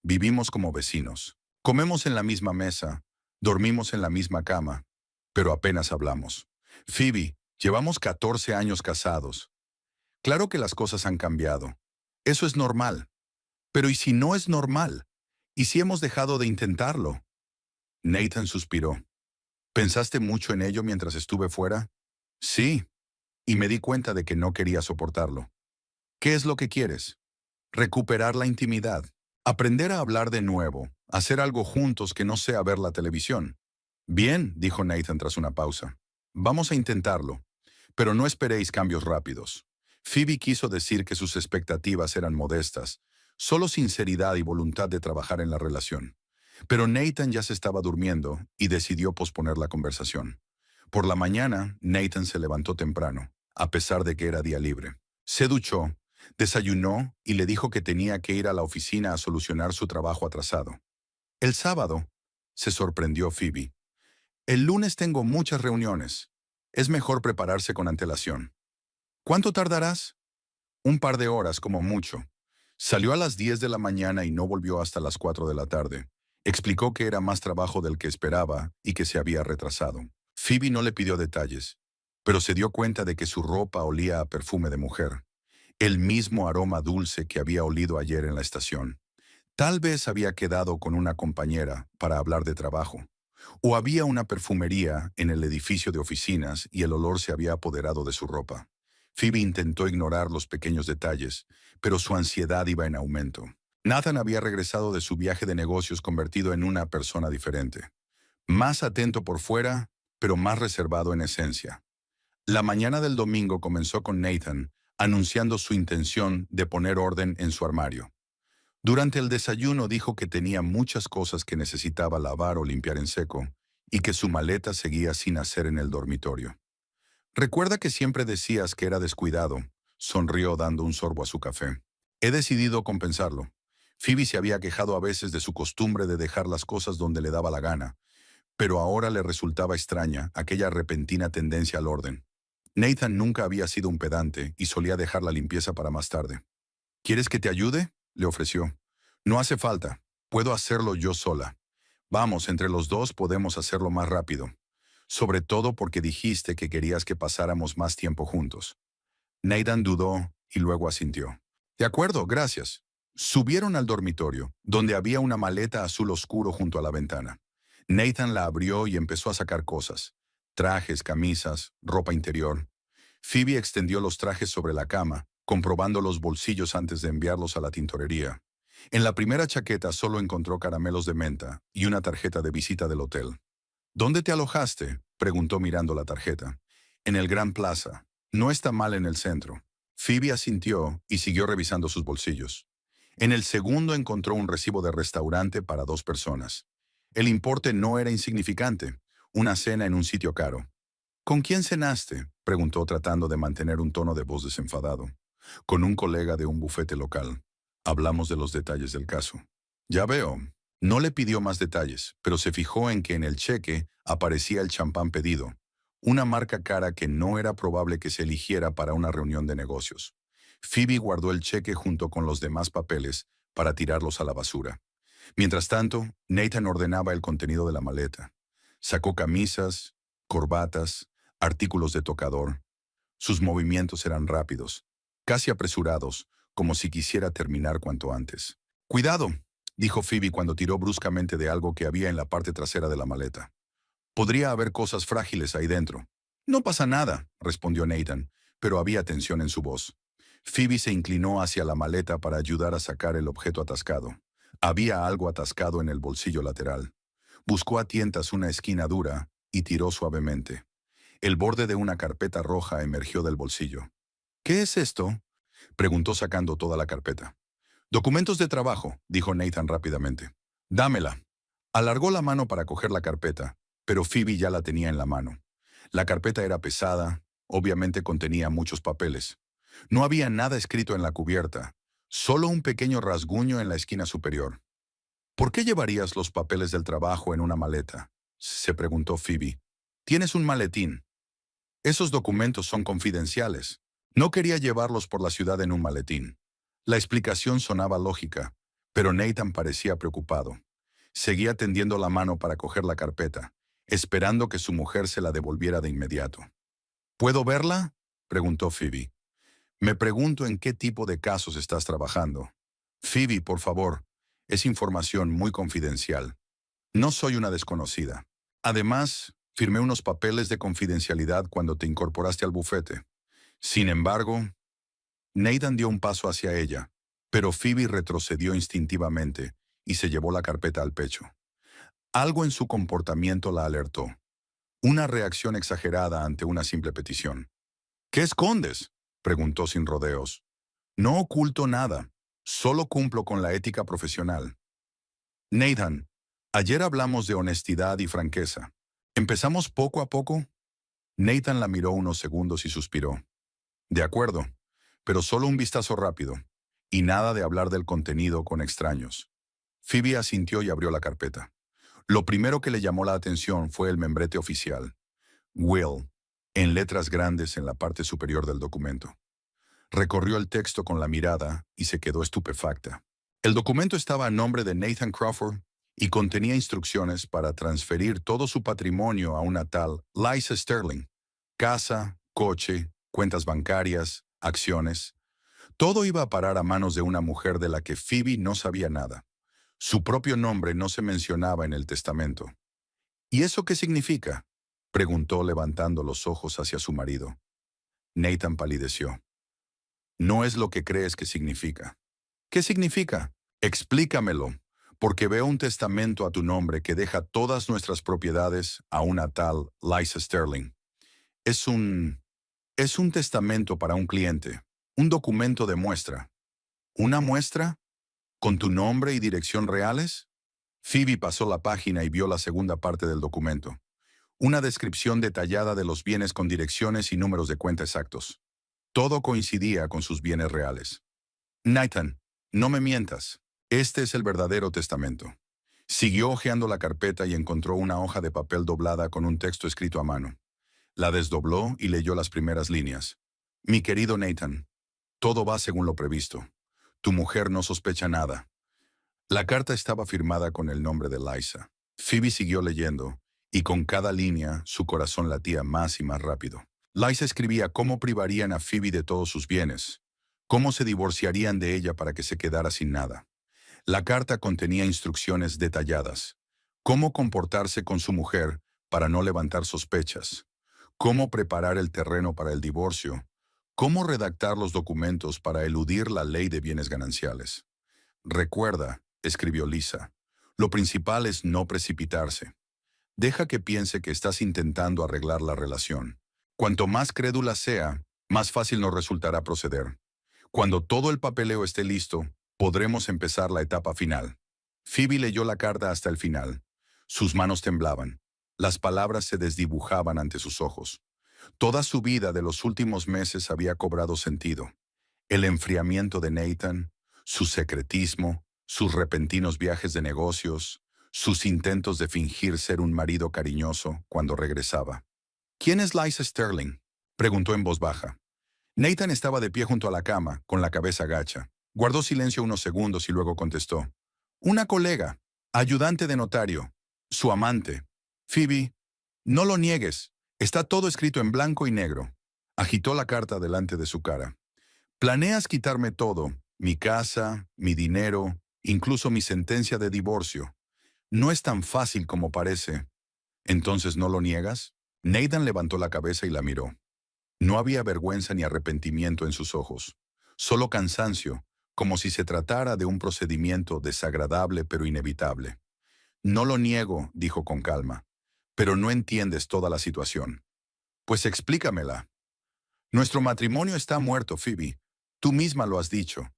«Vivimos como vecinos. Comemos en la misma mesa, dormimos en la misma cama, pero apenas hablamos. Phoebe, llevamos 14 años casados. Claro que las cosas han cambiado. Eso es normal. Pero ¿y si no es normal? ¿Y si hemos dejado de intentarlo? Nathan suspiró. ¿Pensaste mucho en ello mientras estuve fuera? Sí, y me di cuenta de que no quería soportarlo. ¿Qué es lo que quieres? Recuperar la intimidad. Aprender a hablar de nuevo. Hacer algo juntos que no sea ver la televisión. Bien, dijo Nathan tras una pausa. Vamos a intentarlo. Pero no esperéis cambios rápidos. Phoebe quiso decir que sus expectativas eran modestas, solo sinceridad y voluntad de trabajar en la relación. Pero Nathan ya se estaba durmiendo y decidió posponer la conversación. Por la mañana, Nathan se levantó temprano, a pesar de que era día libre. Se duchó, desayunó y le dijo que tenía que ir a la oficina a solucionar su trabajo atrasado. El sábado, se sorprendió Phoebe. El lunes tengo muchas reuniones. Es mejor prepararse con antelación. ¿Cuánto tardarás? Un par de horas, como mucho. Salió a las 10 de la mañana y no volvió hasta las 4 de la tarde. Explicó que era más trabajo del que esperaba y que se había retrasado. Phoebe no le pidió detalles, pero se dio cuenta de que su ropa olía a perfume de mujer, el mismo aroma dulce que había olido ayer en la estación. Tal vez había quedado con una compañera para hablar de trabajo, o había una perfumería en el edificio de oficinas y el olor se había apoderado de su ropa. Phoebe intentó ignorar los pequeños detalles, pero su ansiedad iba en aumento. Nathan había regresado de su viaje de negocios convertido en una persona diferente. Más atento por fuera, pero más reservado en esencia. La mañana del domingo comenzó con Nathan anunciando su intención de poner orden en su armario. Durante el desayuno dijo que tenía muchas cosas que necesitaba lavar o limpiar en seco y que su maleta seguía sin hacer en el dormitorio. Recuerda que siempre decías que era descuidado, sonrió dando un sorbo a su café. He decidido compensarlo. Phoebe se había quejado a veces de su costumbre de dejar las cosas donde le daba la gana, pero ahora le resultaba extraña aquella repentina tendencia al orden. Nathan nunca había sido un pedante y solía dejar la limpieza para más tarde. ¿Quieres que te ayude?, le ofreció. No hace falta. Puedo hacerlo yo sola. Vamos, entre los dos podemos hacerlo más rápido. Sobre todo porque dijiste que querías que pasáramos más tiempo juntos. Nathan dudó y luego asintió. De acuerdo, gracias. Subieron al dormitorio, donde había una maleta azul oscuro junto a la ventana. Nathan la abrió y empezó a sacar cosas. Trajes, camisas, ropa interior. Phoebe extendió los trajes sobre la cama, comprobando los bolsillos antes de enviarlos a la tintorería. En la primera chaqueta solo encontró caramelos de menta y una tarjeta de visita del hotel. ¿Dónde te alojaste?, preguntó mirando la tarjeta. En el Gran Plaza. No está mal en el centro. Phoebe asintió y siguió revisando sus bolsillos. En el segundo encontró un recibo de restaurante para 2 personas. El importe no era insignificante, una cena en un sitio caro. ¿Con quién cenaste?, preguntó tratando de mantener un tono de voz desenfadado. Con un colega de un bufete local. Hablamos de los detalles del caso. Ya veo. No le pidió más detalles, pero se fijó en que en el cheque aparecía el champán pedido, una marca cara que no era probable que se eligiera para una reunión de negocios. Phoebe guardó el cheque junto con los demás papeles para tirarlos a la basura. Mientras tanto, Nathan ordenaba el contenido de la maleta. Sacó camisas, corbatas, artículos de tocador. Sus movimientos eran rápidos, casi apresurados, como si quisiera terminar cuanto antes. «Cuidado», dijo Phoebe cuando tiró bruscamente de algo que había en la parte trasera de la maleta. «Podría haber cosas frágiles ahí dentro». «No pasa nada», respondió Nathan, pero había tensión en su voz. Phoebe se inclinó hacia la maleta para ayudar a sacar el objeto atascado. Había algo atascado en el bolsillo lateral. Buscó a tientas una esquina dura y tiró suavemente. El borde de una carpeta roja emergió del bolsillo. «¿Qué es esto?», preguntó sacando toda la carpeta. «Documentos de trabajo», dijo Nathan rápidamente. «Dámela». Alargó la mano para coger la carpeta, pero Phoebe ya la tenía en la mano. La carpeta era pesada, obviamente contenía muchos papeles. No había nada escrito en la cubierta, solo un pequeño rasguño en la esquina superior. «¿Por qué llevarías los papeles del trabajo en una maleta?», se preguntó Phoebe. «Tienes un maletín». «Esos documentos son confidenciales. No quería llevarlos por la ciudad en un maletín». La explicación sonaba lógica, pero Nathan parecía preocupado. Seguía tendiendo la mano para coger la carpeta, esperando que su mujer se la devolviera de inmediato. «¿Puedo verla?», preguntó Phoebe. Me pregunto en qué tipo de casos estás trabajando. Phoebe, por favor, es información muy confidencial. No soy una desconocida. Además, firmé unos papeles de confidencialidad cuando te incorporaste al bufete. Sin embargo, Nathan dio un paso hacia ella, pero Phoebe retrocedió instintivamente y se llevó la carpeta al pecho. Algo en su comportamiento la alertó. Una reacción exagerada ante una simple petición. ¿Qué escondes?, preguntó sin rodeos. No oculto nada, solo cumplo con la ética profesional. Nathan, ayer hablamos de honestidad y franqueza. ¿Empezamos poco a poco? Nathan la miró unos segundos y suspiró. De acuerdo, pero solo un vistazo rápido, y nada de hablar del contenido con extraños. Phoebe asintió y abrió la carpeta. Lo primero que le llamó la atención fue el membrete oficial. Will, en letras grandes en la parte superior del documento. Recorrió el texto con la mirada y se quedó estupefacta. El documento estaba a nombre de Nathan Crawford y contenía instrucciones para transferir todo su patrimonio a una tal Liza Sterling. Casa, coche, cuentas bancarias, acciones. Todo iba a parar a manos de una mujer de la que Phoebe no sabía nada. Su propio nombre no se mencionaba en el testamento. ¿Y eso qué significa?, preguntó levantando los ojos hacia su marido. Nathan palideció. No es lo que crees que significa. ¿Qué significa? Explícamelo, porque veo un testamento a tu nombre que deja todas nuestras propiedades a una tal Liza Sterling. Es un... es un testamento para un cliente, un documento de muestra. ¿Una muestra? ¿Con tu nombre y dirección reales? Phoebe pasó la página y vio la segunda parte del documento. Una descripción detallada de los bienes con direcciones y números de cuenta exactos. Todo coincidía con sus bienes reales. Nathan, no me mientas. Este es el verdadero testamento. Siguió hojeando la carpeta y encontró una hoja de papel doblada con un texto escrito a mano. La desdobló y leyó las primeras líneas. Mi querido Nathan, todo va según lo previsto. Tu mujer no sospecha nada. La carta estaba firmada con el nombre de Liza. Phoebe siguió leyendo, y con cada línea su corazón latía más y más rápido. Liza escribía cómo privarían a Phoebe de todos sus bienes, cómo se divorciarían de ella para que se quedara sin nada. La carta contenía instrucciones detalladas, cómo comportarse con su mujer para no levantar sospechas, cómo preparar el terreno para el divorcio, cómo redactar los documentos para eludir la ley de bienes gananciales. Recuerda, escribió Lisa, lo principal es no precipitarse. Deja que piense que estás intentando arreglar la relación. Cuanto más crédula sea, más fácil nos resultará proceder. Cuando todo el papeleo esté listo, podremos empezar la etapa final. Phoebe leyó la carta hasta el final. Sus manos temblaban. Las palabras se desdibujaban ante sus ojos. Toda su vida de los últimos meses había cobrado sentido. El enfriamiento de Nathan, su secretismo, sus repentinos viajes de negocios, sus intentos de fingir ser un marido cariñoso cuando regresaba. ¿Quién es Liza Sterling?, preguntó en voz baja. Nathan estaba de pie junto a la cama, con la cabeza gacha. Guardó silencio unos segundos y luego contestó. Una colega, ayudante de notario, su amante. Phoebe, no lo niegues. Está todo escrito en blanco y negro. Agitó la carta delante de su cara. Planeas quitarme todo, mi casa, mi dinero, incluso mi sentencia de divorcio. No es tan fácil como parece. ¿Entonces no lo niegas? Nathan levantó la cabeza y la miró. No había vergüenza ni arrepentimiento en sus ojos, solo cansancio, como si se tratara de un procedimiento desagradable pero inevitable. No lo niego, dijo con calma, pero no entiendes toda la situación. Pues explícamela. Nuestro matrimonio está muerto, Phoebe. Tú misma lo has dicho.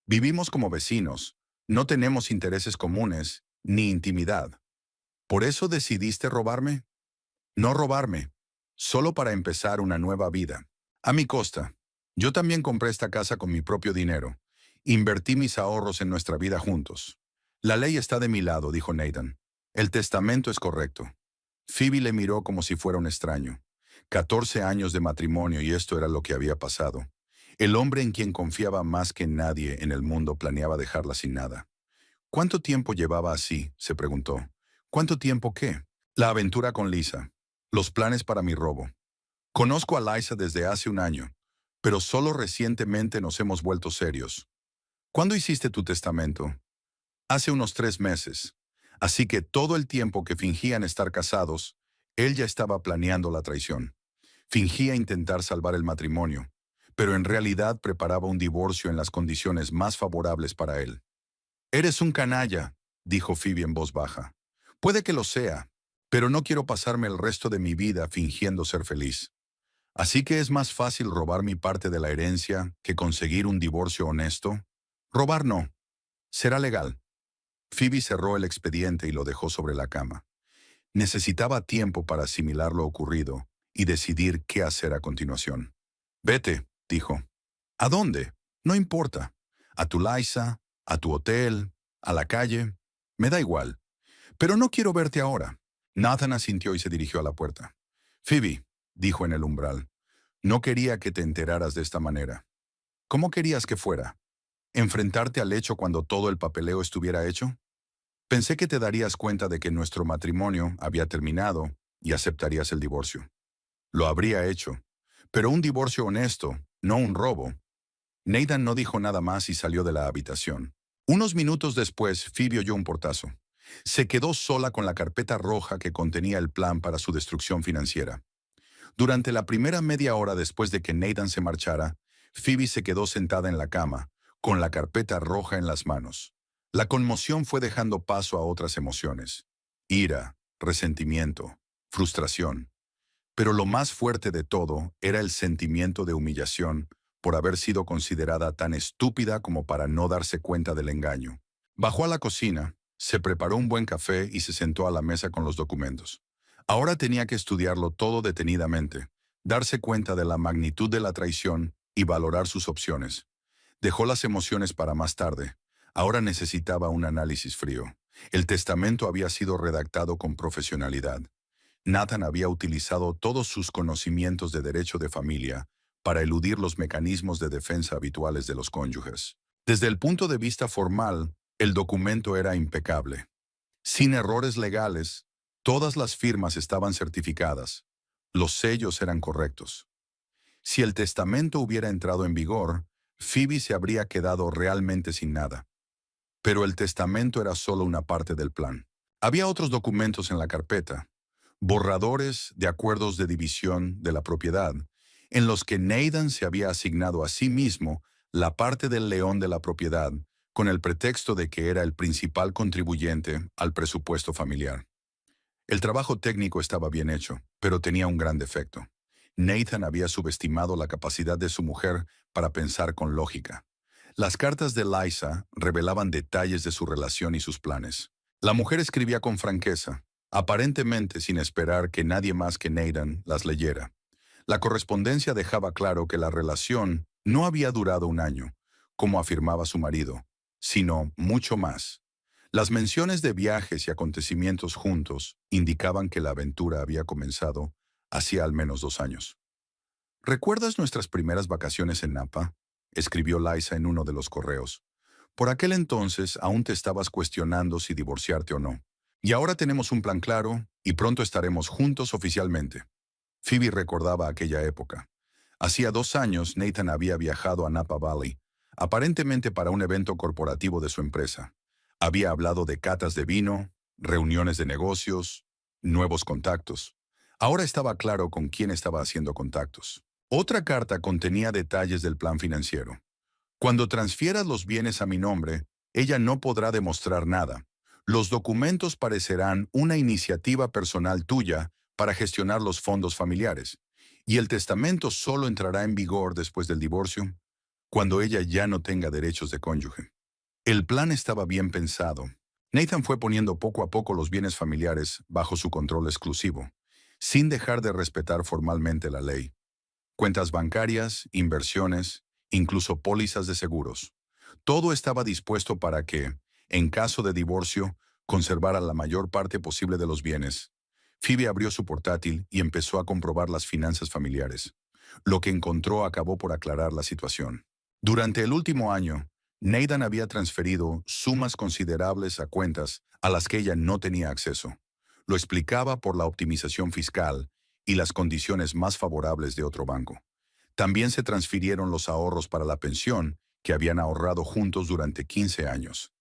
Vivimos como vecinos, no tenemos intereses comunes, ni intimidad. ¿Por eso decidiste robarme? No robarme, solo para empezar una nueva vida. A mi costa. Yo también compré esta casa con mi propio dinero. Invertí mis ahorros en nuestra vida juntos. La ley está de mi lado, dijo Nathan. El testamento es correcto. Phoebe le miró como si fuera un extraño. 14 años de matrimonio y esto era lo que había pasado. El hombre en quien confiaba más que nadie en el mundo planeaba dejarla sin nada. ¿Cuánto tiempo llevaba así?, se preguntó. ¿Cuánto tiempo qué? La aventura con Lisa. Los planes para mi robo. Conozco a Liza desde hace un año. pero solo recientemente nos hemos vuelto serios. ¿Cuándo hiciste tu testamento? Hace unos 3 meses. Así que todo el tiempo que fingían estar casados, él ya estaba planeando la traición. Fingía intentar salvar el matrimonio, pero en realidad preparaba un divorcio en las condiciones más favorables para él. Eres un canalla, dijo Phoebe en voz baja. Puede que lo sea, pero no quiero pasarme el resto de mi vida fingiendo ser feliz. Así que es más fácil robar mi parte de la herencia que conseguir un divorcio honesto. Robar no. Será legal. Phoebe cerró el expediente y lo dejó sobre la cama. Necesitaba tiempo para asimilar lo ocurrido y decidir qué hacer a continuación. Vete, dijo. ¿A dónde? No importa. A tu Liza, a tu hotel, a la calle. Me da igual. Pero no quiero verte ahora. Nathan asintió y se dirigió a la puerta. Phoebe, dijo en el umbral, no quería que te enteraras de esta manera. ¿Cómo querías que fuera? ¿Enfrentarte al hecho cuando todo el papeleo estuviera hecho? Pensé que te darías cuenta de que nuestro matrimonio había terminado y aceptarías el divorcio. Lo habría hecho, pero un divorcio honesto, no un robo. Nathan no dijo nada más y salió de la habitación. Unos minutos después, Phoebe oyó un portazo. Se quedó sola con la carpeta roja que contenía el plan para su destrucción financiera. Durante la primera media hora después de que Nathan se marchara, Phoebe se quedó sentada en la cama, con la carpeta roja en las manos. La conmoción fue dejando paso a otras emociones. Ira, resentimiento, frustración. Pero lo más fuerte de todo era el sentimiento de humillación por haber sido considerada tan estúpida como para no darse cuenta del engaño. Bajó a la cocina, se preparó un buen café y se sentó a la mesa con los documentos. Ahora tenía que estudiarlo todo detenidamente, darse cuenta de la magnitud de la traición y valorar sus opciones. Dejó las emociones para más tarde. Ahora necesitaba un análisis frío. El testamento había sido redactado con profesionalidad. Nathan había utilizado todos sus conocimientos de derecho de familia para eludir los mecanismos de defensa habituales de los cónyuges. Desde el punto de vista formal, el documento era impecable. Sin errores legales, todas las firmas estaban certificadas. Los sellos eran correctos. Si el testamento hubiera entrado en vigor, Phoebe se habría quedado realmente sin nada. Pero el testamento era solo una parte del plan. Había otros documentos en la carpeta, borradores de acuerdos de división de la propiedad, en los que Nathan se había asignado a sí mismo la parte del león de la propiedad, con el pretexto de que era el principal contribuyente al presupuesto familiar. El trabajo técnico estaba bien hecho, pero tenía un gran defecto. Nathan había subestimado la capacidad de su mujer para pensar con lógica. Las cartas de Liza revelaban detalles de su relación y sus planes. La mujer escribía con franqueza, aparentemente sin esperar que nadie más que Nathan las leyera. La correspondencia dejaba claro que la relación no había durado un año, como afirmaba su marido, sino mucho más. Las menciones de viajes y acontecimientos juntos indicaban que la aventura había comenzado hacía al menos 2 años. ¿Recuerdas nuestras primeras vacaciones en Napa?, escribió Liza en uno de los correos. Por aquel entonces aún te estabas cuestionando si divorciarte o no. Y ahora tenemos un plan claro y pronto estaremos juntos oficialmente. Phoebe recordaba aquella época. Hacía 2 años Nathan había viajado a Napa Valley, aparentemente para un evento corporativo de su empresa. Había hablado de catas de vino, reuniones de negocios, nuevos contactos. Ahora estaba claro con quién estaba haciendo contactos. Otra carta contenía detalles del plan financiero. Cuando transfieras los bienes a mi nombre, ella no podrá demostrar nada. Los documentos parecerán una iniciativa personal tuya para gestionar los fondos familiares, y el testamento solo entrará en vigor después del divorcio, cuando ella ya no tenga derechos de cónyuge. El plan estaba bien pensado. Nathan fue poniendo poco a poco los bienes familiares bajo su control exclusivo, sin dejar de respetar formalmente la ley. Cuentas bancarias, inversiones, incluso pólizas de seguros. Todo estaba dispuesto para que, en caso de divorcio, conservara la mayor parte posible de los bienes. Phoebe abrió su portátil y empezó a comprobar las finanzas familiares. Lo que encontró acabó por aclarar la situación. Durante el último año, Nathan había transferido sumas considerables a cuentas a las que ella no tenía acceso. Lo explicaba por la optimización fiscal y las condiciones más favorables de otro banco. También se transfirieron los ahorros para la pensión que habían ahorrado juntos durante 15 años.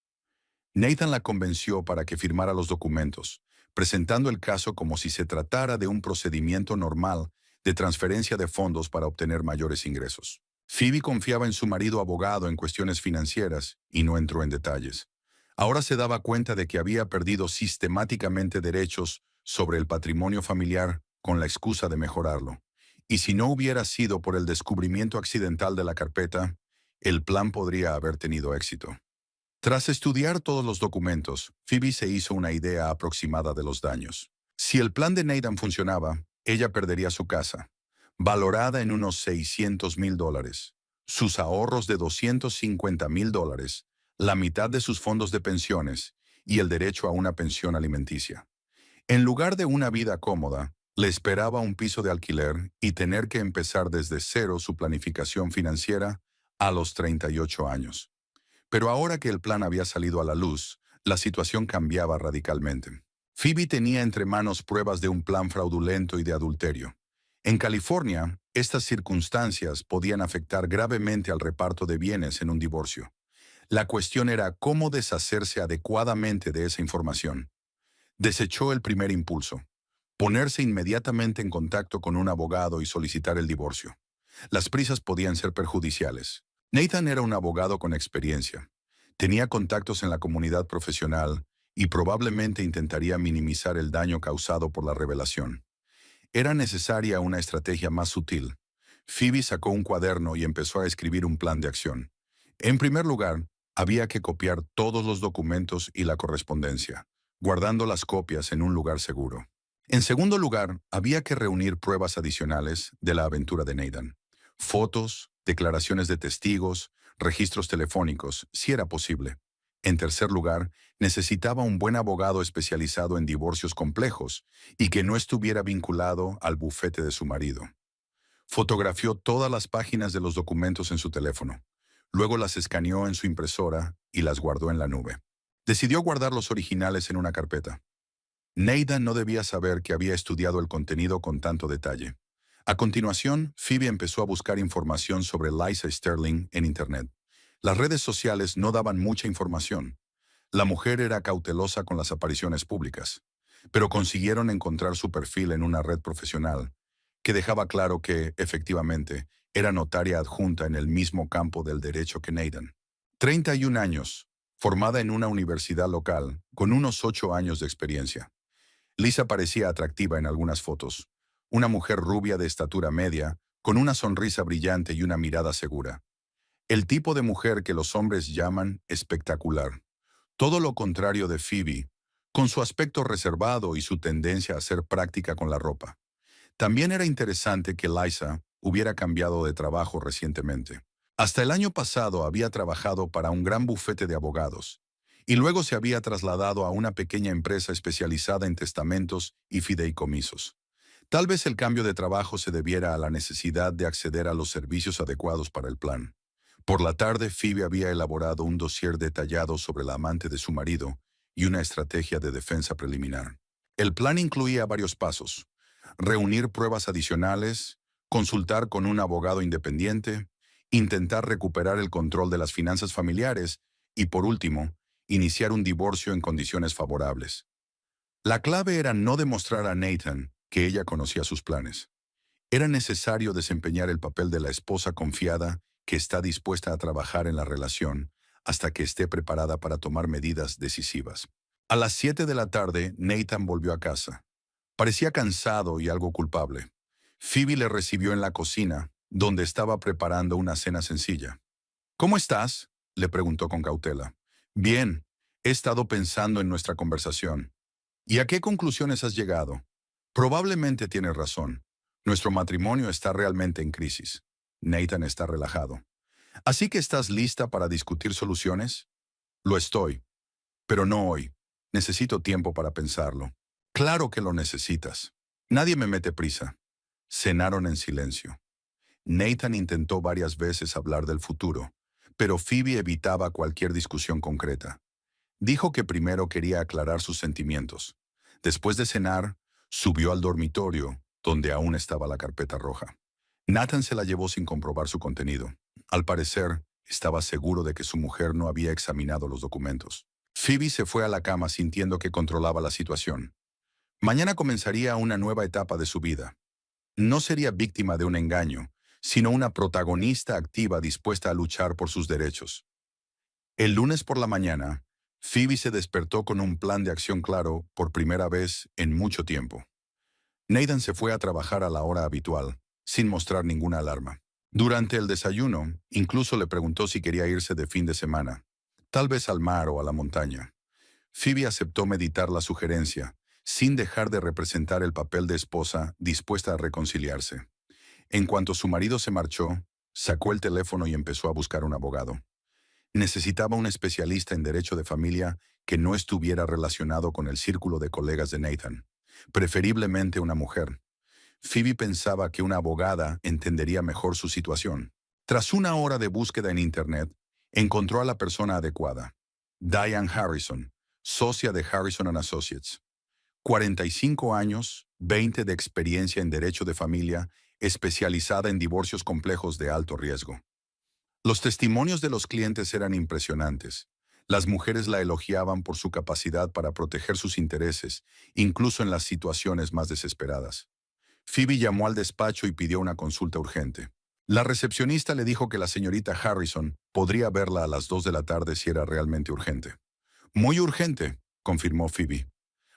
Nathan la convenció para que firmara los documentos, presentando el caso como si se tratara de un procedimiento normal de transferencia de fondos para obtener mayores ingresos. Phoebe confiaba en su marido abogado en cuestiones financieras y no entró en detalles. Ahora se daba cuenta de que había perdido sistemáticamente derechos sobre el patrimonio familiar con la excusa de mejorarlo. Y si no hubiera sido por el descubrimiento accidental de la carpeta, el plan podría haber tenido éxito. Tras estudiar todos los documentos, Phoebe se hizo una idea aproximada de los daños. Si el plan de Nathan funcionaba, ella perdería su casa, valorada en unos $600,000, sus ahorros de $250,000, la mitad de sus fondos de pensiones y el derecho a una pensión alimenticia. En lugar de una vida cómoda, le esperaba un piso de alquiler y tener que empezar desde cero su planificación financiera a los 38 años. Pero ahora que el plan había salido a la luz, la situación cambiaba radicalmente. Phoebe tenía entre manos pruebas de un plan fraudulento y de adulterio. En California, estas circunstancias podían afectar gravemente al reparto de bienes en un divorcio. La cuestión era cómo deshacerse adecuadamente de esa información. Desechó el primer impulso: ponerse inmediatamente en contacto con un abogado y solicitar el divorcio. Las prisas podían ser perjudiciales. Nathan era un abogado con experiencia. Tenía contactos en la comunidad profesional y probablemente intentaría minimizar el daño causado por la revelación. Era necesaria una estrategia más sutil. Phoebe sacó un cuaderno y empezó a escribir un plan de acción. En primer lugar, había que copiar todos los documentos y la correspondencia, guardando las copias en un lugar seguro. En segundo lugar, había que reunir pruebas adicionales de la aventura de Nathan: fotos, declaraciones de testigos, registros telefónicos, si era posible. En tercer lugar, necesitaba un buen abogado especializado en divorcios complejos y que no estuviera vinculado al bufete de su marido. Fotografió todas las páginas de los documentos en su teléfono. Luego las escaneó en su impresora y las guardó en la nube. Decidió guardar los originales en una carpeta. Nathan no debía saber que había estudiado el contenido con tanto detalle. A continuación, Phoebe empezó a buscar información sobre Liza Sterling en Internet. Las redes sociales no daban mucha información. La mujer era cautelosa con las apariciones públicas, pero consiguieron encontrar su perfil en una red profesional, que dejaba claro que, efectivamente, era notaria adjunta en el mismo campo del derecho que Nathan. 31 años, formada en una universidad local, con unos 8 años de experiencia. Lisa parecía atractiva en algunas fotos. Una mujer rubia de estatura media, con una sonrisa brillante y una mirada segura. El tipo de mujer que los hombres llaman espectacular. Todo lo contrario de Phoebe, con su aspecto reservado y su tendencia a ser práctica con la ropa. También era interesante que Liza hubiera cambiado de trabajo recientemente. Hasta el año pasado había trabajado para un gran bufete de abogados, y luego se había trasladado a una pequeña empresa especializada en testamentos y fideicomisos. Tal vez el cambio de trabajo se debiera a la necesidad de acceder a los servicios adecuados para el plan. Por la tarde, Phoebe había elaborado un dossier detallado sobre la amante de su marido y una estrategia de defensa preliminar. El plan incluía varios pasos: reunir pruebas adicionales, consultar con un abogado independiente, intentar recuperar el control de las finanzas familiares y, por último, iniciar un divorcio en condiciones favorables. La clave era no demostrar a Nathan que ella conocía sus planes. Era necesario desempeñar el papel de la esposa confiada que está dispuesta a trabajar en la relación hasta que esté preparada para tomar medidas decisivas. A las 7 de la tarde, Nathan volvió a casa. Parecía cansado y algo culpable. Phoebe le recibió en la cocina, donde estaba preparando una cena sencilla. «¿Cómo estás?», le preguntó con cautela. «Bien, he estado pensando en nuestra conversación. ¿Y a qué conclusiones has llegado? Probablemente tienes razón. Nuestro matrimonio está realmente en crisis». Nathan está relajado. «¿Así que estás lista para discutir soluciones?» «Lo estoy, pero no hoy. Necesito tiempo para pensarlo». «Claro que lo necesitas. Nadie me mete prisa». Cenaron en silencio. Nathan intentó varias veces hablar del futuro, pero Phoebe evitaba cualquier discusión concreta. Dijo que primero quería aclarar sus sentimientos. Después de cenar, subió al dormitorio, donde aún estaba la carpeta roja. Nathan se la llevó sin comprobar su contenido. Al parecer, estaba seguro de que su mujer no había examinado los documentos. Phoebe se fue a la cama sintiendo que controlaba la situación. Mañana comenzaría una nueva etapa de su vida. No sería víctima de un engaño, sino una protagonista activa dispuesta a luchar por sus derechos. El lunes por la mañana, Phoebe se despertó con un plan de acción claro por primera vez en mucho tiempo. Nathan se fue a trabajar a la hora habitual, sin mostrar ninguna alarma. Durante el desayuno, incluso le preguntó si quería irse de fin de semana, tal vez al mar o a la montaña. Phoebe aceptó meditar la sugerencia, sin dejar de representar el papel de esposa dispuesta a reconciliarse. En cuanto su marido se marchó, sacó el teléfono y empezó a buscar un abogado. Necesitaba un especialista en derecho de familia que no estuviera relacionado con el círculo de colegas de Nathan, preferiblemente una mujer. Phoebe pensaba que una abogada entendería mejor su situación. Tras una hora de búsqueda en Internet, encontró a la persona adecuada. Diane Harrison, socia de Harrison Associates. 45 años, 20 de experiencia en derecho de familia, especializada en divorcios complejos de alto riesgo. Los testimonios de los clientes eran impresionantes. Las mujeres la elogiaban por su capacidad para proteger sus intereses, incluso en las situaciones más desesperadas. Phoebe llamó al despacho y pidió una consulta urgente. La recepcionista le dijo que la señorita Harrison podría verla a las 2 de la tarde si era realmente urgente. Muy urgente, confirmó Phoebe.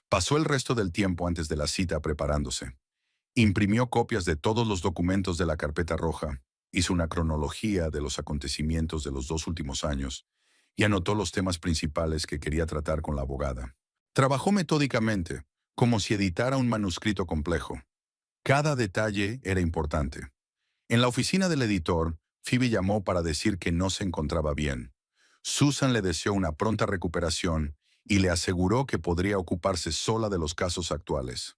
Pasó el resto del tiempo antes de la cita preparándose. Imprimió copias de todos los documentos de la carpeta roja, hizo una cronología de los acontecimientos de los 2 últimos años y anotó los temas principales que quería tratar con la abogada. Trabajó metódicamente, como si editara un manuscrito complejo. Cada detalle era importante. En la oficina del editor, Phoebe llamó para decir que no se encontraba bien. Susan le deseó una pronta recuperación y le aseguró que podría ocuparse sola de los casos actuales.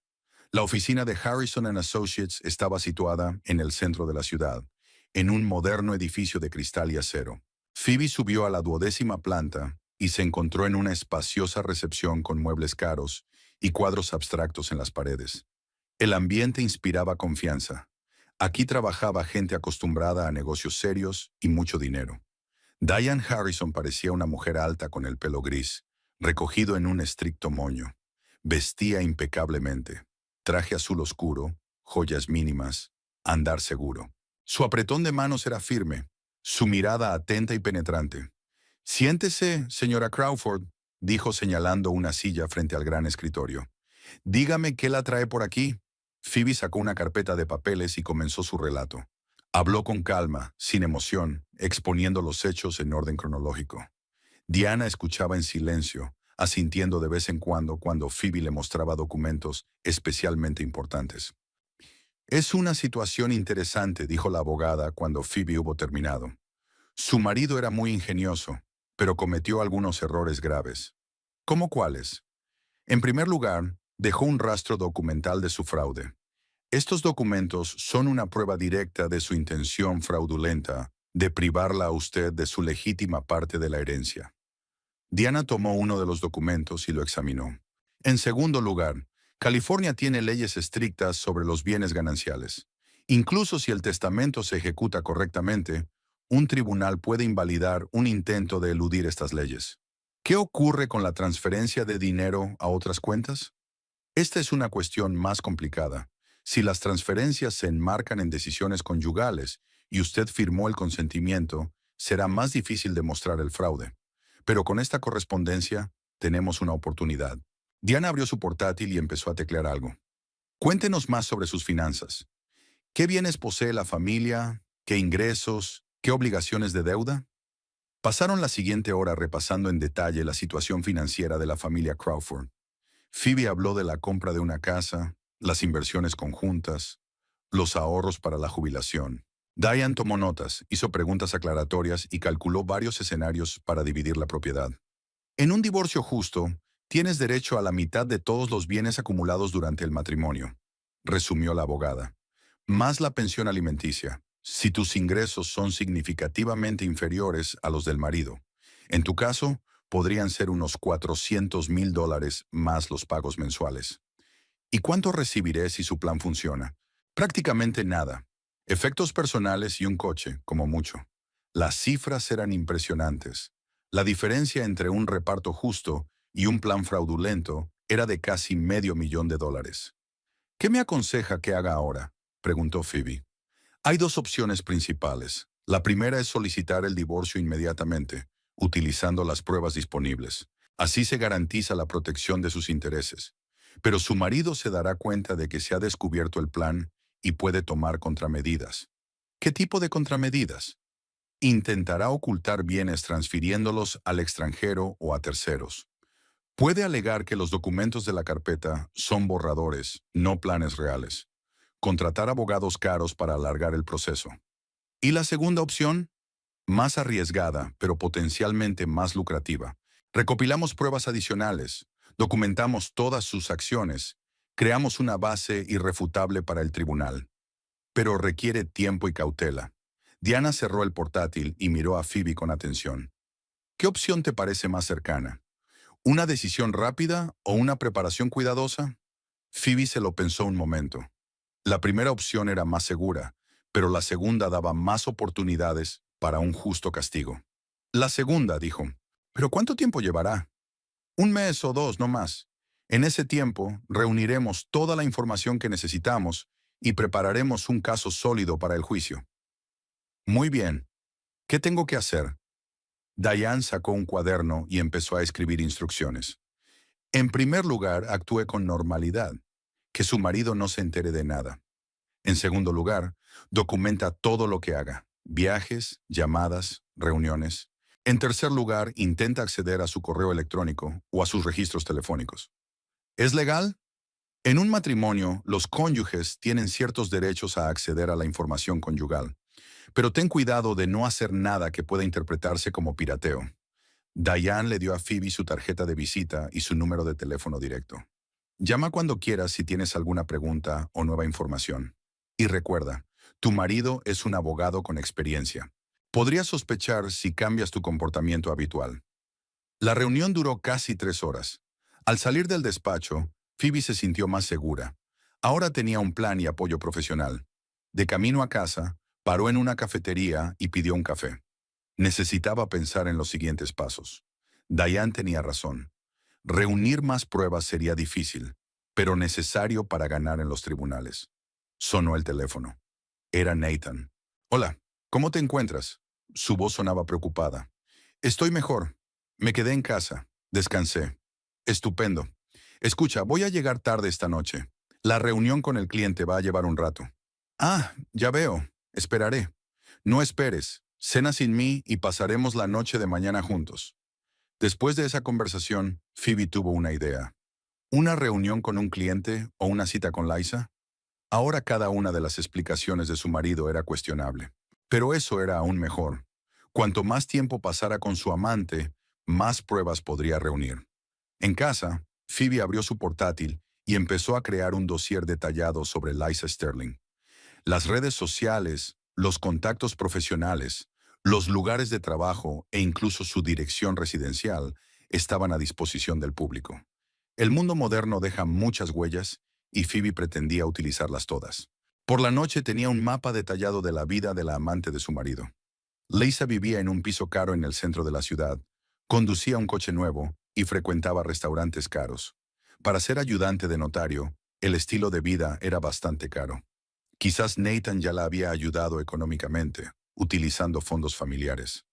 La oficina de Harrison Associates estaba situada en el centro de la ciudad, en un moderno edificio de cristal y acero. Phoebe subió a la 12ª planta y se encontró en una espaciosa recepción con muebles caros y cuadros abstractos en las paredes. El ambiente inspiraba confianza. Aquí trabajaba gente acostumbrada a negocios serios y mucho dinero. Diane Harrison parecía una mujer alta con el pelo gris, recogido en un estricto moño. Vestía impecablemente. Traje azul oscuro, joyas mínimas, andar seguro. Su apretón de manos era firme, su mirada atenta y penetrante. «Siéntese, señora Crawford», dijo señalando una silla frente al gran escritorio. «Dígame qué la trae por aquí». Phoebe sacó una carpeta de papeles y comenzó su relato. Habló con calma, sin emoción, exponiendo los hechos en orden cronológico. Diana escuchaba en silencio, asintiendo de vez en cuando Phoebe le mostraba documentos especialmente importantes. «Es una situación interesante», dijo la abogada cuando Phoebe hubo terminado. Su marido era muy ingenioso, pero cometió algunos errores graves. ¿Cómo cuáles? En primer lugar, dejó un rastro documental de su fraude. Estos documentos son una prueba directa de su intención fraudulenta de privarla a usted de su legítima parte de la herencia. Diana tomó uno de los documentos y lo examinó. En segundo lugar, California tiene leyes estrictas sobre los bienes gananciales. Incluso si el testamento se ejecuta correctamente, un tribunal puede invalidar un intento de eludir estas leyes. ¿Qué ocurre con la transferencia de dinero a otras cuentas? Esta es una cuestión más complicada. Si las transferencias se enmarcan en decisiones conyugales y usted firmó el consentimiento, será más difícil demostrar el fraude. Pero con esta correspondencia, tenemos una oportunidad. Diana abrió su portátil y empezó a teclear algo. Cuéntenos más sobre sus finanzas. ¿Qué bienes posee la familia? ¿Qué ingresos? ¿Qué obligaciones de deuda? Pasaron la siguiente hora repasando en detalle la situación financiera de la familia Crawford. Phoebe habló de la compra de una casa, las inversiones conjuntas, los ahorros para la jubilación. Diane tomó notas, hizo preguntas aclaratorias y calculó varios escenarios para dividir la propiedad. En un divorcio justo, tienes derecho a la mitad de todos los bienes acumulados durante el matrimonio, resumió la abogada, más la pensión alimenticia, si tus ingresos son significativamente inferiores a los del marido. En tu caso, podrían ser unos $400,000 más los pagos mensuales. ¿Y cuánto recibiré si su plan funciona? Prácticamente nada. Efectos personales y un coche, como mucho. Las cifras eran impresionantes. La diferencia entre un reparto justo y un plan fraudulento era de casi $500,000. ¿Qué me aconseja que haga ahora?, preguntó Phoebe. Hay dos opciones principales. La primera es solicitar el divorcio inmediatamente, utilizando las pruebas disponibles. Así se garantiza la protección de sus intereses. Pero su marido se dará cuenta de que se ha descubierto el plan y puede tomar contramedidas. ¿Qué tipo de contramedidas? Intentará ocultar bienes transfiriéndolos al extranjero o a terceros. Puede alegar que los documentos de la carpeta son borradores, no planes reales. Contratar abogados caros para alargar el proceso. Y la segunda opción, más arriesgada, pero potencialmente más lucrativa. Recopilamos pruebas adicionales, documentamos todas sus acciones, creamos una base irrefutable para el tribunal. Pero requiere tiempo y cautela. Diana cerró el portátil y miró a Phoebe con atención. ¿Qué opción te parece más cercana? ¿Una decisión rápida o una preparación cuidadosa? Phoebe se lo pensó un momento. La primera opción era más segura, pero la segunda daba más oportunidades para un justo castigo. La segunda, dijo. ¿Pero cuánto tiempo llevará? Un mes o dos, no más. En ese tiempo, reuniremos toda la información que necesitamos y prepararemos un caso sólido para el juicio. Muy bien. ¿Qué tengo que hacer? Diane sacó un cuaderno y empezó a escribir instrucciones. En primer lugar, actúe con normalidad. Que su marido no se entere de nada. En segundo lugar, documenta todo lo que haga. Viajes, llamadas, reuniones. En tercer lugar, intenta acceder a su correo electrónico o a sus registros telefónicos. ¿Es legal? En un matrimonio, los cónyuges tienen ciertos derechos a acceder a la información conyugal, pero ten cuidado de no hacer nada que pueda interpretarse como pirateo. Diane le dio a Phoebe su tarjeta de visita y su número de teléfono directo. Llama cuando quieras si tienes alguna pregunta o nueva información. Y recuerda, tu marido es un abogado con experiencia. Podrías sospechar si cambias tu comportamiento habitual. La reunión duró casi 3 horas. Al salir del despacho, Phoebe se sintió más segura. Ahora tenía un plan y apoyo profesional. De camino a casa, paró en una cafetería y pidió un café. Necesitaba pensar en los siguientes pasos. Diane tenía razón. Reunir más pruebas sería difícil, pero necesario para ganar en los tribunales. Sonó el teléfono. Era Nathan. Hola, ¿cómo te encuentras? Su voz sonaba preocupada. Estoy mejor. Me quedé en casa. Descansé. Estupendo. Escucha, voy a llegar tarde esta noche. La reunión con el cliente va a llevar un rato. Ah, ya veo. Esperaré. No esperes. Cena sin mí y pasaremos la noche de mañana juntos. Después de esa conversación, Phoebe tuvo una idea. ¿Una reunión con un cliente o una cita con Liza? Ahora cada una de las explicaciones de su marido era cuestionable. Pero eso era aún mejor. Cuanto más tiempo pasara con su amante, más pruebas podría reunir. En casa, Phoebe abrió su portátil y empezó a crear un dossier detallado sobre Liza Sterling. Las redes sociales, los contactos profesionales, los lugares de trabajo e incluso su dirección residencial estaban a disposición del público. El mundo moderno deja muchas huellas y Phoebe pretendía utilizarlas todas. Por la noche tenía un mapa detallado de la vida de la amante de su marido. Liza vivía en un piso caro en el centro de la ciudad, conducía un coche nuevo y frecuentaba restaurantes caros. Para ser ayudante de notario, el estilo de vida era bastante caro. Quizás Nathan ya la había ayudado económicamente, utilizando fondos familiares.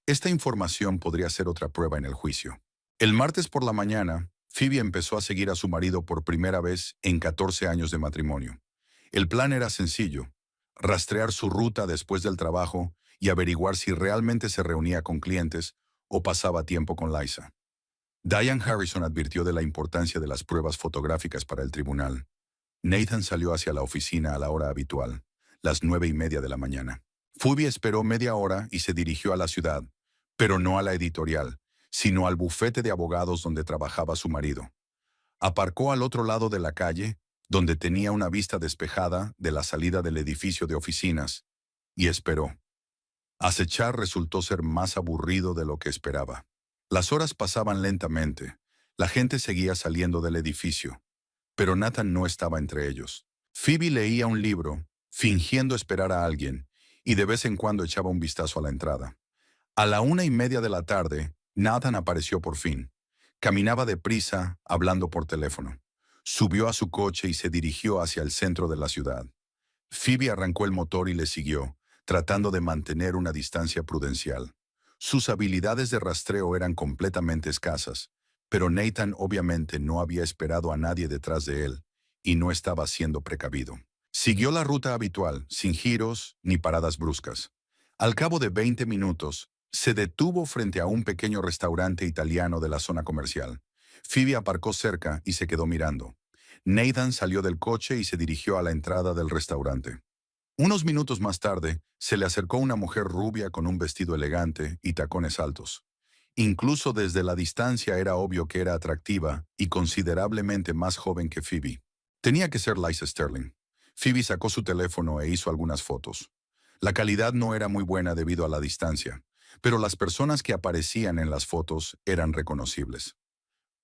Esta información podría ser otra prueba en el juicio. El martes por la mañana, Phoebe empezó a seguir a su marido por primera vez en 14 años de matrimonio. El plan era sencillo: rastrear su ruta después del trabajo y averiguar si realmente se reunía con clientes o pasaba tiempo con Liza. Diane Harrison advirtió de la importancia de las pruebas fotográficas para el tribunal. Nathan salió hacia la oficina a la hora habitual, las 9:30 de la mañana. Phoebe esperó media hora y se dirigió a la ciudad, pero no a la editorial, sino al bufete de abogados donde trabajaba su marido. Aparcó al otro lado de la calle, donde tenía una vista despejada de la salida del edificio de oficinas, y esperó. Acechar resultó ser más aburrido de lo que esperaba. Las horas pasaban lentamente. La gente seguía saliendo del edificio, pero Nathan no estaba entre ellos. Phoebe leía un libro, fingiendo esperar a alguien, y de vez en cuando echaba un vistazo a la entrada. A la 1:30 de la tarde, Nathan apareció por fin. Caminaba deprisa, hablando por teléfono. Subió a su coche y se dirigió hacia el centro de la ciudad. Phoebe arrancó el motor y le siguió, tratando de mantener una distancia prudencial. Sus habilidades de rastreo eran completamente escasas, pero Nathan obviamente no había esperado a nadie detrás de él, y no estaba siendo precavido. Siguió la ruta habitual, sin giros ni paradas bruscas. Al cabo de 20 minutos, se detuvo frente a un pequeño restaurante italiano de la zona comercial. Phoebe aparcó cerca y se quedó mirando. Nathan salió del coche y se dirigió a la entrada del restaurante. Unos minutos más tarde, se le acercó una mujer rubia con un vestido elegante y tacones altos. Incluso desde la distancia era obvio que era atractiva y considerablemente más joven que Phoebe. Tenía que ser Liza Sterling. Phoebe sacó su teléfono e hizo algunas fotos. La calidad no era muy buena debido a la distancia, pero las personas que aparecían en las fotos eran reconocibles.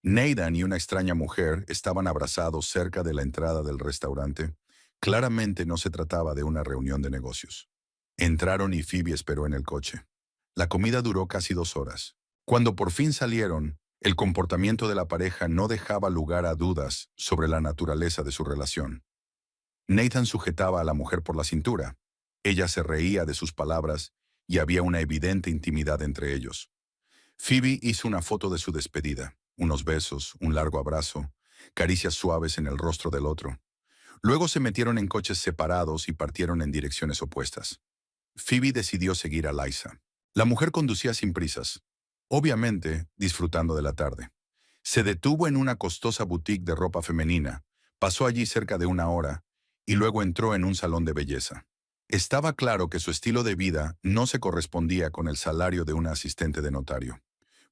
Nathan y una extraña mujer estaban abrazados cerca de la entrada del restaurante. Claramente no se trataba de una reunión de negocios. Entraron y Phoebe esperó en el coche. La comida duró casi 2 horas. Cuando por fin salieron, el comportamiento de la pareja no dejaba lugar a dudas sobre la naturaleza de su relación. Nathan sujetaba a la mujer por la cintura. Ella se reía de sus palabras y había una evidente intimidad entre ellos. Phoebe hizo una foto de su despedida, unos besos, un largo abrazo, caricias suaves en el rostro del otro. Luego se metieron en coches separados y partieron en direcciones opuestas. Phoebe decidió seguir a Liza. La mujer conducía sin prisas, obviamente disfrutando de la tarde. Se detuvo en una costosa boutique de ropa femenina, pasó allí cerca de 1 hora y luego entró en un salón de belleza. Estaba claro que su estilo de vida no se correspondía con el salario de una asistente de notario.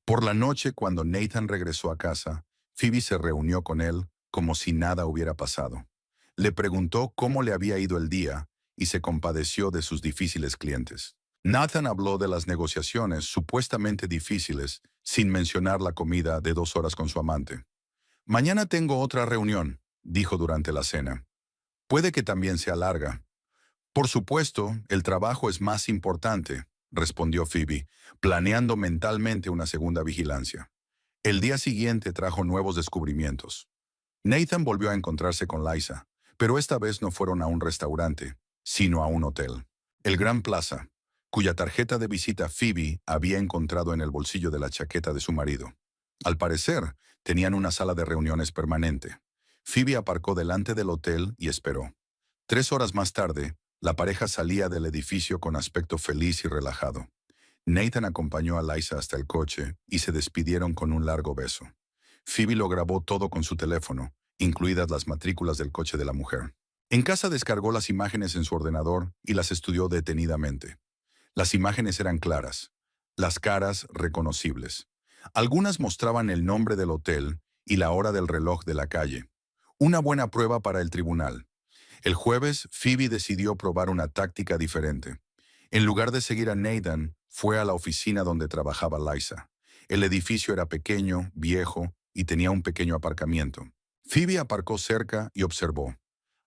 Por la noche, cuando Nathan regresó a casa, Phoebe se reunió con él como si nada hubiera pasado. Le preguntó cómo le había ido el día y se compadeció de sus difíciles clientes. Nathan habló de las negociaciones supuestamente difíciles sin mencionar la comida de 2 horas con su amante. Mañana tengo otra reunión, dijo durante la cena. Puede que también sea larga. Por supuesto, el trabajo es más importante, respondió Phoebe, planeando mentalmente una segunda vigilancia. El día siguiente trajo nuevos descubrimientos. Nathan volvió a encontrarse con Liza, pero esta vez no fueron a un restaurante, sino a un hotel. El Grand Plaza, cuya tarjeta de visita Phoebe había encontrado en el bolsillo de la chaqueta de su marido. Al parecer, tenían una sala de reuniones permanente. Phoebe aparcó delante del hotel y esperó. 3 horas más tarde, la pareja salía del edificio con aspecto feliz y relajado. Nathan acompañó a Liza hasta el coche y se despidieron con un largo beso. Phoebe lo grabó todo con su teléfono, incluidas las matrículas del coche de la mujer. En casa descargó las imágenes en su ordenador y las estudió detenidamente. Las imágenes eran claras, las caras reconocibles. Algunas mostraban el nombre del hotel y la hora del reloj de la calle. Una buena prueba para el tribunal. El jueves, Phoebe decidió probar una táctica diferente. En lugar de seguir a Nathan, fue a la oficina donde trabajaba Liza. El edificio era pequeño, viejo y tenía un pequeño aparcamiento. Phoebe aparcó cerca y observó.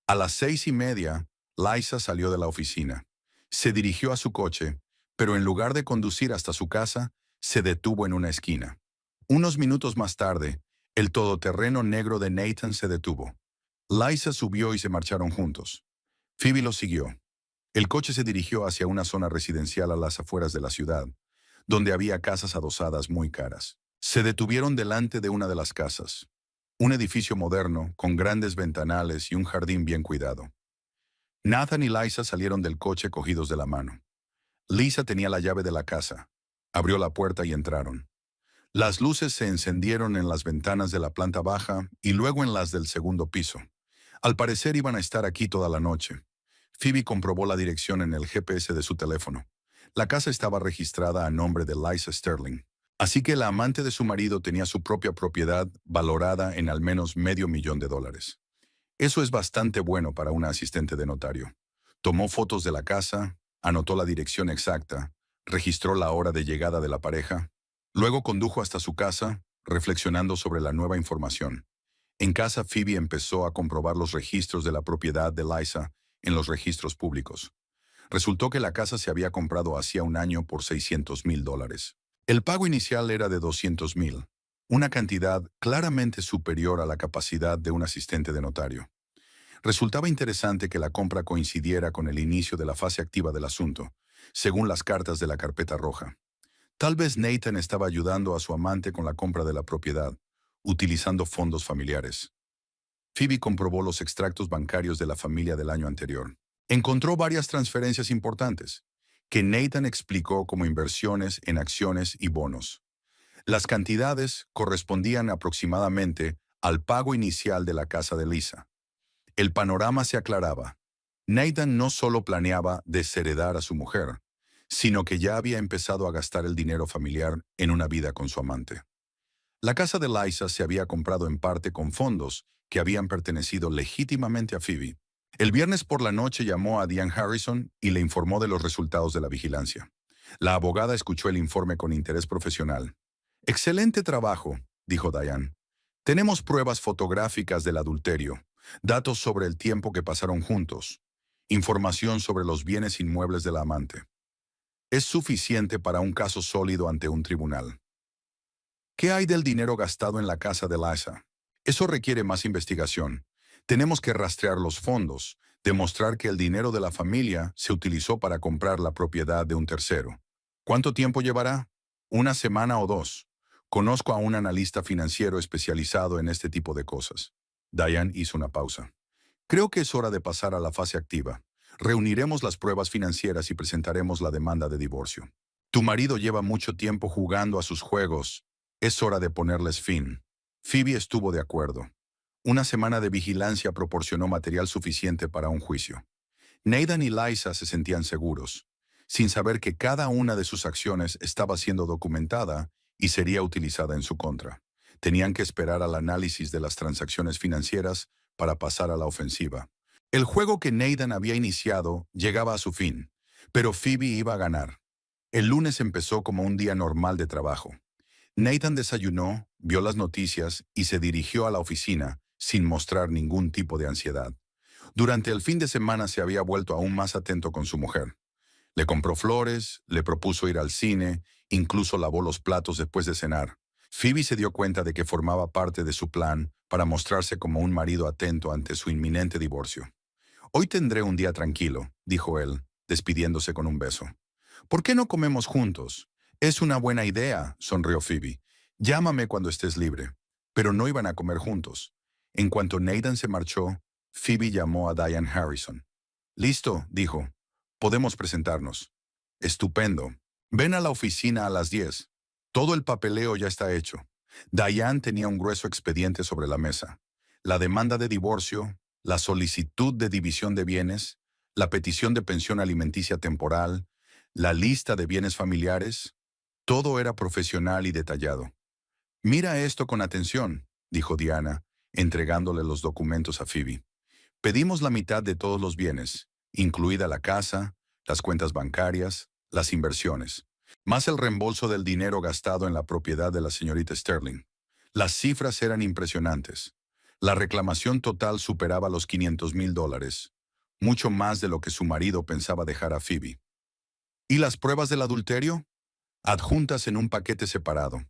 A las 6:30, Liza salió de la oficina. Se dirigió a su coche, pero en lugar de conducir hasta su casa, se detuvo en una esquina. Unos minutos más tarde, el todoterreno negro de Nathan se detuvo. Liza subió y se marcharon juntos. Phoebe lo siguió. El coche se dirigió hacia una zona residencial a las afueras de la ciudad, donde había casas adosadas muy caras. Se detuvieron delante de una de las casas. Un edificio moderno, con grandes ventanales y un jardín bien cuidado. Nathan y Liza salieron del coche cogidos de la mano. Liza tenía la llave de la casa. Abrió la puerta y entraron. Las luces se encendieron en las ventanas de la planta baja y luego en las del segundo piso. Al parecer iban a estar aquí toda la noche. Phoebe comprobó la dirección en el GPS de su teléfono. La casa estaba registrada a nombre de Liza Sterling. Así que la amante de su marido tenía su propia propiedad valorada en al menos $500,000. Eso es bastante bueno para una asistente de notario. Tomó fotos de la casa, anotó la dirección exacta, registró la hora de llegada de la pareja. Luego condujo hasta su casa, reflexionando sobre la nueva información. En casa, Phoebe empezó a comprobar los registros de la propiedad de Liza en los registros públicos. Resultó que la casa se había comprado hacía un año por $600,000. El pago inicial era de $200,000, una cantidad claramente superior a la capacidad de un asistente de notario. Resultaba interesante que la compra coincidiera con el inicio de la fase activa del asunto, según las cartas de la carpeta roja. Tal vez Nathan estaba ayudando a su amante con la compra de la propiedad, utilizando fondos familiares. Phoebe comprobó los extractos bancarios de la familia del año anterior. Encontró varias transferencias importantes, que Nathan explicó como inversiones en acciones y bonos. Las cantidades correspondían aproximadamente al pago inicial de la casa de Lisa. El panorama se aclaraba. Nathan no solo planeaba desheredar a su mujer, sino que ya había empezado a gastar el dinero familiar en una vida con su amante. La casa de Liza se había comprado en parte con fondos que habían pertenecido legítimamente a Phoebe. El viernes por la noche llamó a Diane Harrison y le informó de los resultados de la vigilancia. La abogada escuchó el informe con interés profesional. «Excelente trabajo», dijo Diane. «Tenemos pruebas fotográficas del adulterio, datos sobre el tiempo que pasaron juntos, información sobre los bienes inmuebles de la amante. Es suficiente para un caso sólido ante un tribunal». «¿Qué hay del dinero gastado en la casa de Liza?» «Eso requiere más investigación. Tenemos que rastrear los fondos, demostrar que el dinero de la familia se utilizó para comprar la propiedad de un tercero. ¿Cuánto tiempo llevará? ¿Una semana o dos? Conozco a un analista financiero especializado en este tipo de cosas». Diane hizo una pausa. «Creo que es hora de pasar a la fase activa. Reuniremos las pruebas financieras y presentaremos la demanda de divorcio. Tu marido lleva mucho tiempo jugando a sus juegos. Es hora de ponerles fin». Phoebe estuvo de acuerdo. Una semana de vigilancia proporcionó material suficiente para un juicio. Nathan y Liza se sentían seguros, sin saber que cada una de sus acciones estaba siendo documentada y sería utilizada en su contra. Tenían que esperar al análisis de las transacciones financieras para pasar a la ofensiva. El juego que Nathan había iniciado llegaba a su fin, pero Phoebe iba a ganar. El lunes empezó como un día normal de trabajo. Nathan desayunó, vio las noticias y se dirigió a la oficina sin mostrar ningún tipo de ansiedad. Durante el fin de semana se había vuelto aún más atento con su mujer. Le compró flores, le propuso ir al cine, incluso lavó los platos después de cenar. Phoebe se dio cuenta de que formaba parte de su plan para mostrarse como un marido atento ante su inminente divorcio. «Hoy tendré un día tranquilo», dijo él, despidiéndose con un beso. «¿Por qué no comemos juntos?» «Es una buena idea», sonrió Phoebe. «Llámame cuando estés libre». Pero no iban a comer juntos. En cuanto Nathan se marchó, Phoebe llamó a Diane Harrison. «Listo», dijo. «Podemos presentarnos». «Estupendo. Ven a la oficina a las 10. Todo el papeleo ya está hecho». Diane tenía un grueso expediente sobre la mesa. La demanda de divorcio, la solicitud de división de bienes, la petición de pensión alimenticia temporal, la lista de bienes familiares. Todo era profesional y detallado. «Mira esto con atención», dijo Diana, entregándole los documentos a Phoebe. «Pedimos la mitad de todos los bienes, incluida la casa, las cuentas bancarias, las inversiones, más el reembolso del dinero gastado en la propiedad de la señorita Sterling». Las cifras eran impresionantes. La reclamación total superaba los $500,000, mucho más de lo que su marido pensaba dejar a Phoebe. ¿Y las pruebas del adulterio? Adjuntas en un paquete separado.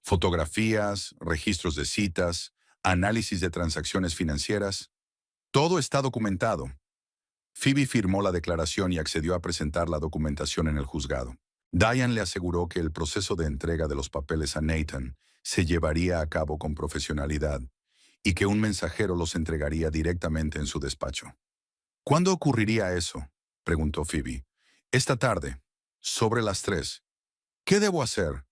Fotografías, registros de citas, análisis de transacciones financieras. Todo está documentado. Phoebe firmó la declaración y accedió a presentar la documentación en el juzgado. Diane le aseguró que el proceso de entrega de los papeles a Nathan se llevaría a cabo con profesionalidad y que un mensajero los entregaría directamente en su despacho. «¿Cuándo ocurriría eso?», preguntó Phoebe. «Esta tarde, sobre las 3. ¿Qué debo hacer?».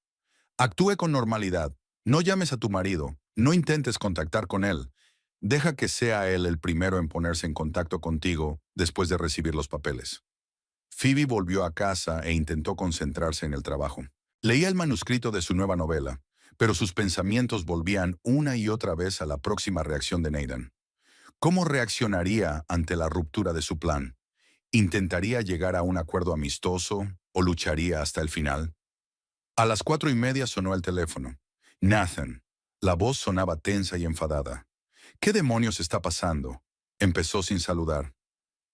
«Actúe con normalidad. No llames a tu marido. No intentes contactar con él. Deja que sea él el primero en ponerse en contacto contigo después de recibir los papeles». Phoebe volvió a casa e intentó concentrarse en el trabajo. Leía el manuscrito de su nueva novela, pero sus pensamientos volvían una y otra vez a la próxima reacción de Nathan. ¿Cómo reaccionaría ante la ruptura de su plan? ¿Intentaría llegar a un acuerdo amistoso o lucharía hasta el final? A las 4:30 sonó el teléfono. Nathan. La voz sonaba tensa y enfadada. «¿Qué demonios está pasando?», empezó sin saludar.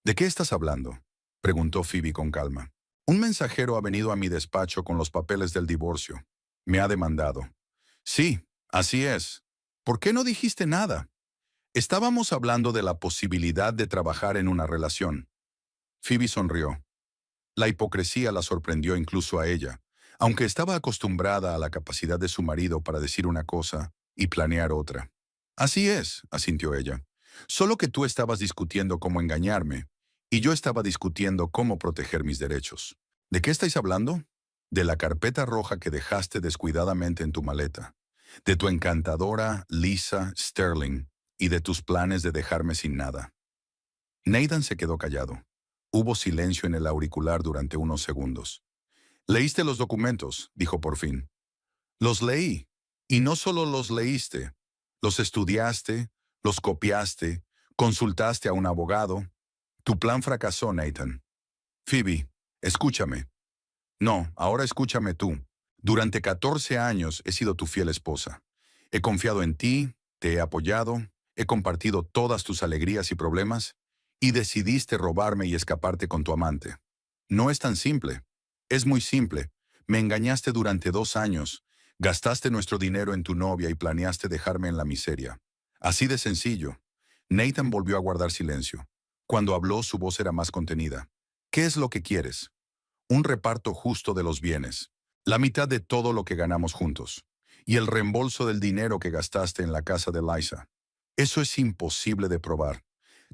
¿De qué estás hablando?, preguntó Phoebe con calma. Un mensajero ha venido a mi despacho con los papeles del divorcio. Me ha demandado. Sí, así es. ¿Por qué no dijiste nada? Estábamos hablando de la posibilidad de trabajar en una relación. Phoebe sonrió. La hipocresía la sorprendió incluso a ella, aunque estaba acostumbrada a la capacidad de su marido para decir una cosa y planear otra. Así es, asintió ella. Solo que tú estabas discutiendo cómo engañarme, y yo estaba discutiendo cómo proteger mis derechos. ¿De qué estáis hablando? De la carpeta roja que dejaste descuidadamente en tu maleta, de tu encantadora Lisa Sterling y de tus planes de dejarme sin nada. Nathan se quedó callado. Hubo silencio en el auricular durante unos segundos. «¿Leíste los documentos?», dijo por fin. «Los leí. Y no solo los leíste. Los estudiaste, los copiaste, consultaste a un abogado. Tu plan fracasó, Nathan. Phoebe, escúchame. No, ahora escúchame tú. Durante 14 años he sido tu fiel esposa. He confiado en ti, te he apoyado, he compartido todas tus alegrías y problemas, y decidiste robarme y escaparte con tu amante. No es tan simple. Es muy simple. Me engañaste durante 2 años, gastaste nuestro dinero en tu novia y planeaste dejarme en la miseria. Así de sencillo. Nathan volvió a guardar silencio. Cuando habló, su voz era más contenida. ¿Qué es lo que quieres? Un reparto justo de los bienes, la mitad de todo lo que ganamos juntos, y el reembolso del dinero que gastaste en la casa de Liza. Eso es imposible de probar.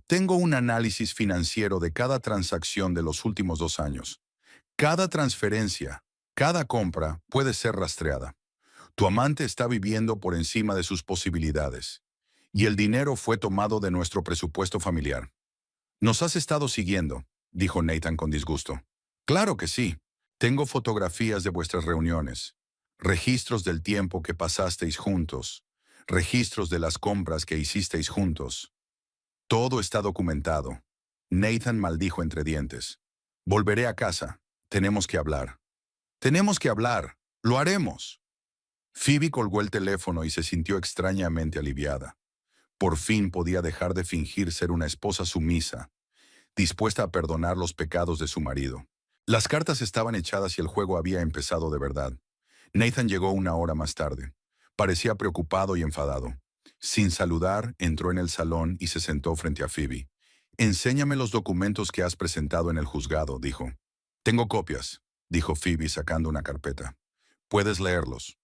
Tengo un análisis financiero de cada transacción de los últimos 2 años. Cada transferencia, cada compra puede ser rastreada. Tu amante está viviendo por encima de sus posibilidades, y el dinero fue tomado de nuestro presupuesto familiar. «Nos has estado siguiendo», dijo Nathan con disgusto. «Claro que sí. Tengo fotografías de vuestras reuniones, registros del tiempo que pasasteis juntos, registros de las compras que hicisteis juntos. Todo está documentado». Nathan maldijo entre dientes. «Volveré a casa. Tenemos que hablar». «Tenemos que hablar. Lo haremos». Phoebe colgó el teléfono y se sintió extrañamente aliviada. Por fin podía dejar de fingir ser una esposa sumisa, dispuesta a perdonar los pecados de su marido. Las cartas estaban echadas y el juego había empezado de verdad. Nathan llegó 1 hora más tarde. Parecía preocupado y enfadado. Sin saludar, entró en el salón y se sentó frente a Phoebe. «Enséñame los documentos que has presentado en el juzgado», dijo. «Tengo copias», dijo Phoebe sacando una carpeta. «Puedes leerlos».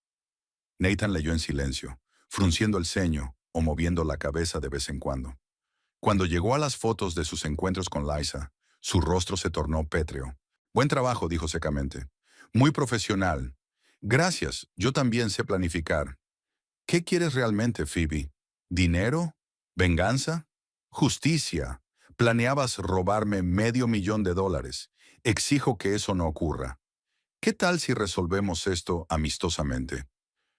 Nathan leyó en silencio, frunciendo el ceño o moviendo la cabeza de vez en cuando. Cuando llegó a las fotos de sus encuentros con Liza, su rostro se tornó pétreo. «Buen trabajo», dijo secamente. «Muy profesional. Gracias, yo también sé planificar». «¿Qué quieres realmente, Phoebe? ¿Dinero? ¿Venganza? Justicia. Planeabas robarme $500,000. Exijo que eso no ocurra. ¿Qué tal si resolvemos esto amistosamente?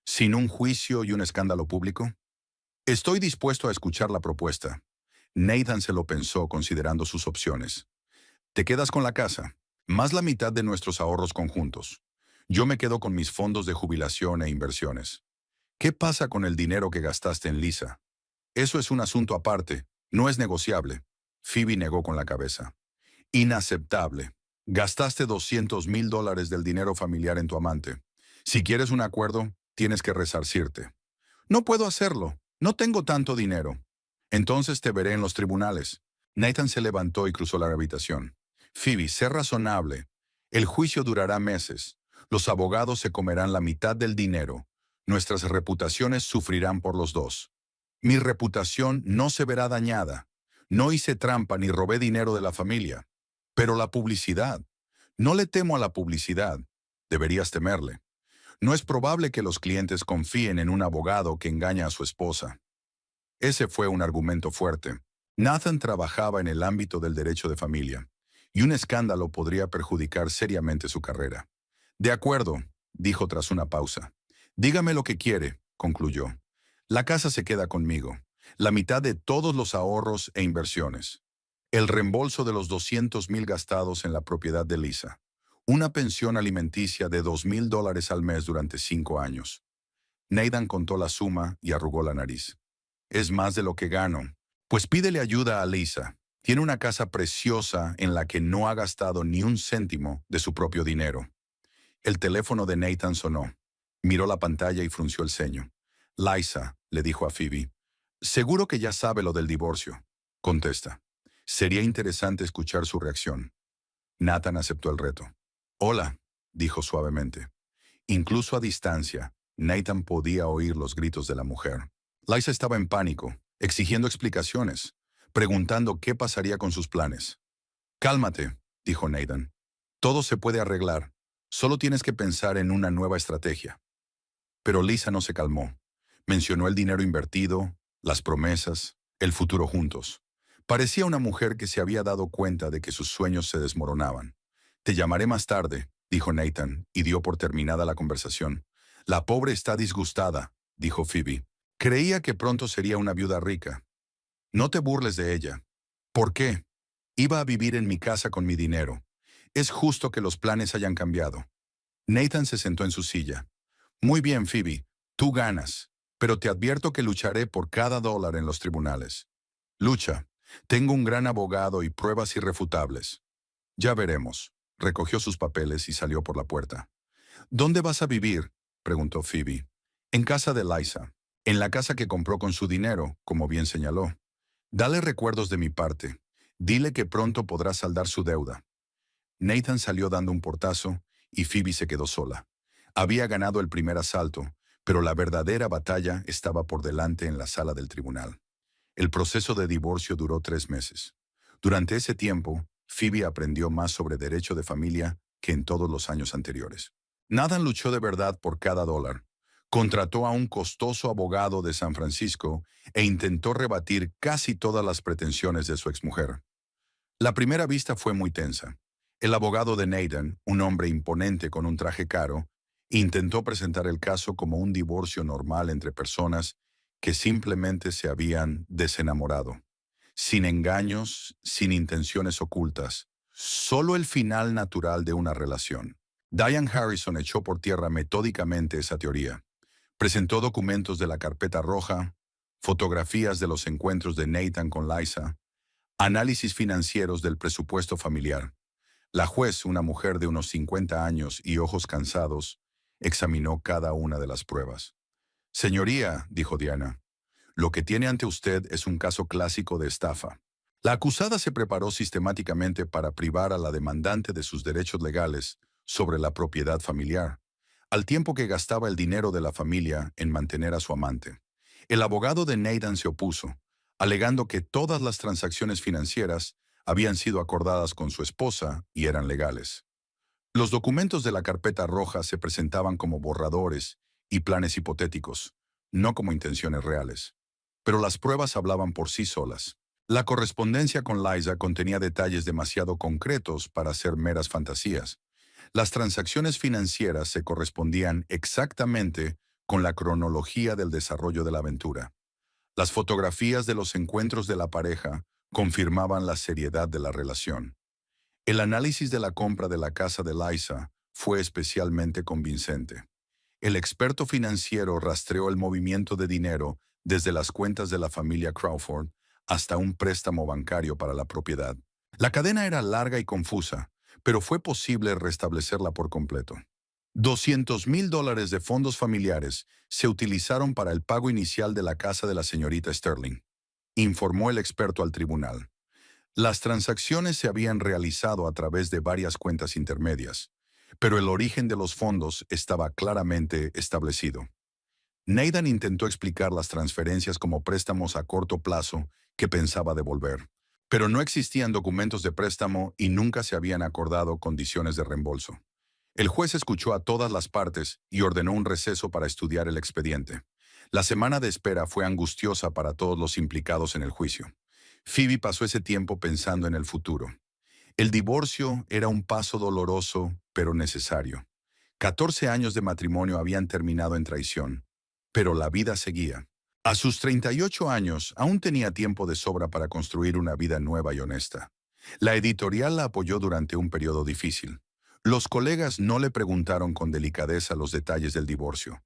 ¿Sin un juicio y un escándalo público?» «Estoy dispuesto a escuchar la propuesta». Nathan se lo pensó considerando sus opciones. «Te quedas con la casa, más la mitad de nuestros ahorros conjuntos. Yo me quedo con mis fondos de jubilación e inversiones. ¿Qué pasa con el dinero que gastaste en Lisa? Eso es un asunto aparte, no es negociable». Phoebe negó con la cabeza. «Inaceptable. Gastaste $200,000 del dinero familiar en tu amante. Si quieres un acuerdo, tienes que resarcirte». «No puedo hacerlo. No tengo tanto dinero». «Entonces te veré en los tribunales». Nathan se levantó y cruzó la habitación. «Phoebe, sé razonable. El juicio durará meses. Los abogados se comerán la mitad del dinero. Nuestras reputaciones sufrirán por los dos. Mi reputación no se verá dañada. No hice trampa ni robé dinero de la familia. Pero la publicidad. No le temo a la publicidad. Deberías temerle. No es probable que los clientes confíen en un abogado que engaña a su esposa». Ese fue un argumento fuerte. Nathan trabajaba en el ámbito del derecho de familia, y un escándalo podría perjudicar seriamente su carrera. «De acuerdo», dijo tras una pausa. «Dígame lo que quiere», concluyó. «La casa se queda conmigo, la mitad de todos los ahorros e inversiones. El reembolso de los $200,000 gastados en la propiedad de Lisa. Una pensión alimenticia de $2,000 al mes durante 5 años». Nathan contó la suma y arrugó la nariz. «Es más de lo que gano. Pues pídele ayuda a Lisa. Tiene una casa preciosa en la que no ha gastado ni un céntimo de su propio dinero. El teléfono de Nathan sonó. Miró la pantalla y frunció el ceño. Liza, le dijo a Phoebe, seguro que ya sabe lo del divorcio. Contesta. Sería interesante escuchar su reacción. Nathan aceptó el reto. Hola, dijo suavemente. Incluso a distancia, Nathan podía oír los gritos de la mujer. Liza estaba en pánico, exigiendo explicaciones, preguntando qué pasaría con sus planes. Cálmate, dijo Nathan. Todo se puede arreglar. Solo tienes que pensar en una nueva estrategia. Pero Lisa no se calmó. Mencionó el dinero invertido, las promesas, el futuro juntos. Parecía una mujer que se había dado cuenta de que sus sueños se desmoronaban. Te llamaré más tarde, dijo Nathan, y dio por terminada la conversación. La pobre está disgustada, dijo Phoebe. Creía que pronto sería una viuda rica. No te burles de ella. ¿Por qué? Iba a vivir en mi casa con mi dinero. Es justo que los planes hayan cambiado. Nathan se sentó en su silla. Muy bien, Phoebe, tú ganas, pero te advierto que lucharé por cada dólar en los tribunales. Lucha. Tengo un gran abogado y pruebas irrefutables. Ya veremos. Recogió sus papeles y salió por la puerta. ¿Dónde vas a vivir?, preguntó Phoebe. En casa de Liza. En la casa que compró con su dinero, como bien señaló. Dale recuerdos de mi parte. Dile que pronto podrá saldar su deuda. Nathan salió dando un portazo y Phoebe se quedó sola. Había ganado el primer asalto, pero la verdadera batalla estaba por delante en la sala del tribunal. El proceso de divorcio duró 3 meses. Durante ese tiempo, Phoebe aprendió más sobre derecho de familia que en todos los años anteriores. Nathan luchó de verdad por cada dólar. Contrató a un costoso abogado de San Francisco e intentó rebatir casi todas las pretensiones de su exmujer. La primera vista fue muy tensa. El abogado de Nathan, un hombre imponente con un traje caro, intentó presentar el caso como un divorcio normal entre personas que simplemente se habían desenamorado. Sin engaños, sin intenciones ocultas, solo el final natural de una relación. Diane Harrison echó por tierra metódicamente esa teoría. Presentó documentos de la carpeta roja, fotografías de los encuentros de Nathan con Liza, análisis financieros del presupuesto familiar. La juez, una mujer de unos 50 años y ojos cansados, examinó cada una de las pruebas. Señoría, dijo Diana, lo que tiene ante usted es un caso clásico de estafa. La acusada se preparó sistemáticamente para privar a la demandante de sus derechos legales sobre la propiedad familiar, al tiempo que gastaba el dinero de la familia en mantener a su amante. El abogado de Nathan se opuso, alegando que todas las transacciones financieras habían sido acordadas con su esposa y eran legales. Los documentos de la carpeta roja se presentaban como borradores y planes hipotéticos, no como intenciones reales. Pero las pruebas hablaban por sí solas. La correspondencia con Liza contenía detalles demasiado concretos para ser meras fantasías. Las transacciones financieras se correspondían exactamente con la cronología del desarrollo de la aventura. Las fotografías de los encuentros de la pareja confirmaban la seriedad de la relación. El análisis de la compra de la casa de Liza fue especialmente convincente. El experto financiero rastreó el movimiento de dinero desde las cuentas de la familia Crawford hasta un préstamo bancario para la propiedad. La cadena era larga y confusa, pero fue posible restablecerla por completo. $200,000 de fondos familiares se utilizaron para el pago inicial de la casa de la señorita Sterling, informó el experto al tribunal. Las transacciones se habían realizado a través de varias cuentas intermedias, pero el origen de los fondos estaba claramente establecido. Nathan intentó explicar las transferencias como préstamos a corto plazo que pensaba devolver, pero no existían documentos de préstamo y nunca se habían acordado condiciones de reembolso. El juez escuchó a todas las partes y ordenó un receso para estudiar el expediente. La semana de espera fue angustiosa para todos los implicados en el juicio. Phoebe pasó ese tiempo pensando en el futuro. El divorcio era un paso doloroso, pero necesario. 14 años de matrimonio habían terminado en traición, pero la vida seguía. A sus 38 años, aún tenía tiempo de sobra para construir una vida nueva y honesta. La editorial la apoyó durante un periodo difícil. Los colegas no le preguntaron con delicadeza los detalles del divorcio,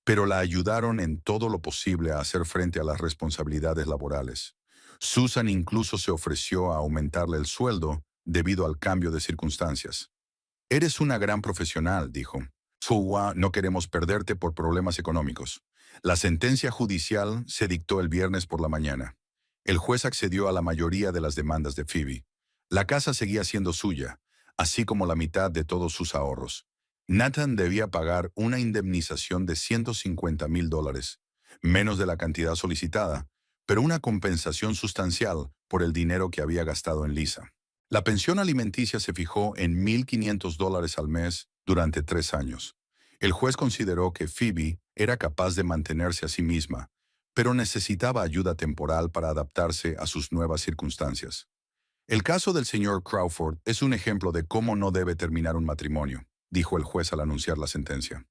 pero la ayudaron en todo lo posible a hacer frente a las responsabilidades laborales. Susan incluso se ofreció a aumentarle el sueldo debido al cambio de circunstancias. Eres una gran profesional, dijo. Fuwa, no queremos perderte por problemas económicos. La sentencia judicial se dictó el viernes por la mañana. El juez accedió a la mayoría de las demandas de Phoebe. La casa seguía siendo suya, así como la mitad de todos sus ahorros. Nathan debía pagar una indemnización de $150,000, menos de la cantidad solicitada, pero una compensación sustancial por el dinero que había gastado en Lisa. La pensión alimenticia se fijó en $1,500 al mes durante 3 años. El juez consideró que Phoebe era capaz de mantenerse a sí misma, pero necesitaba ayuda temporal para adaptarse a sus nuevas circunstancias. El caso del señor Crawford es un ejemplo de cómo no debe terminar un matrimonio, dijo el juez al anunciar la sentencia.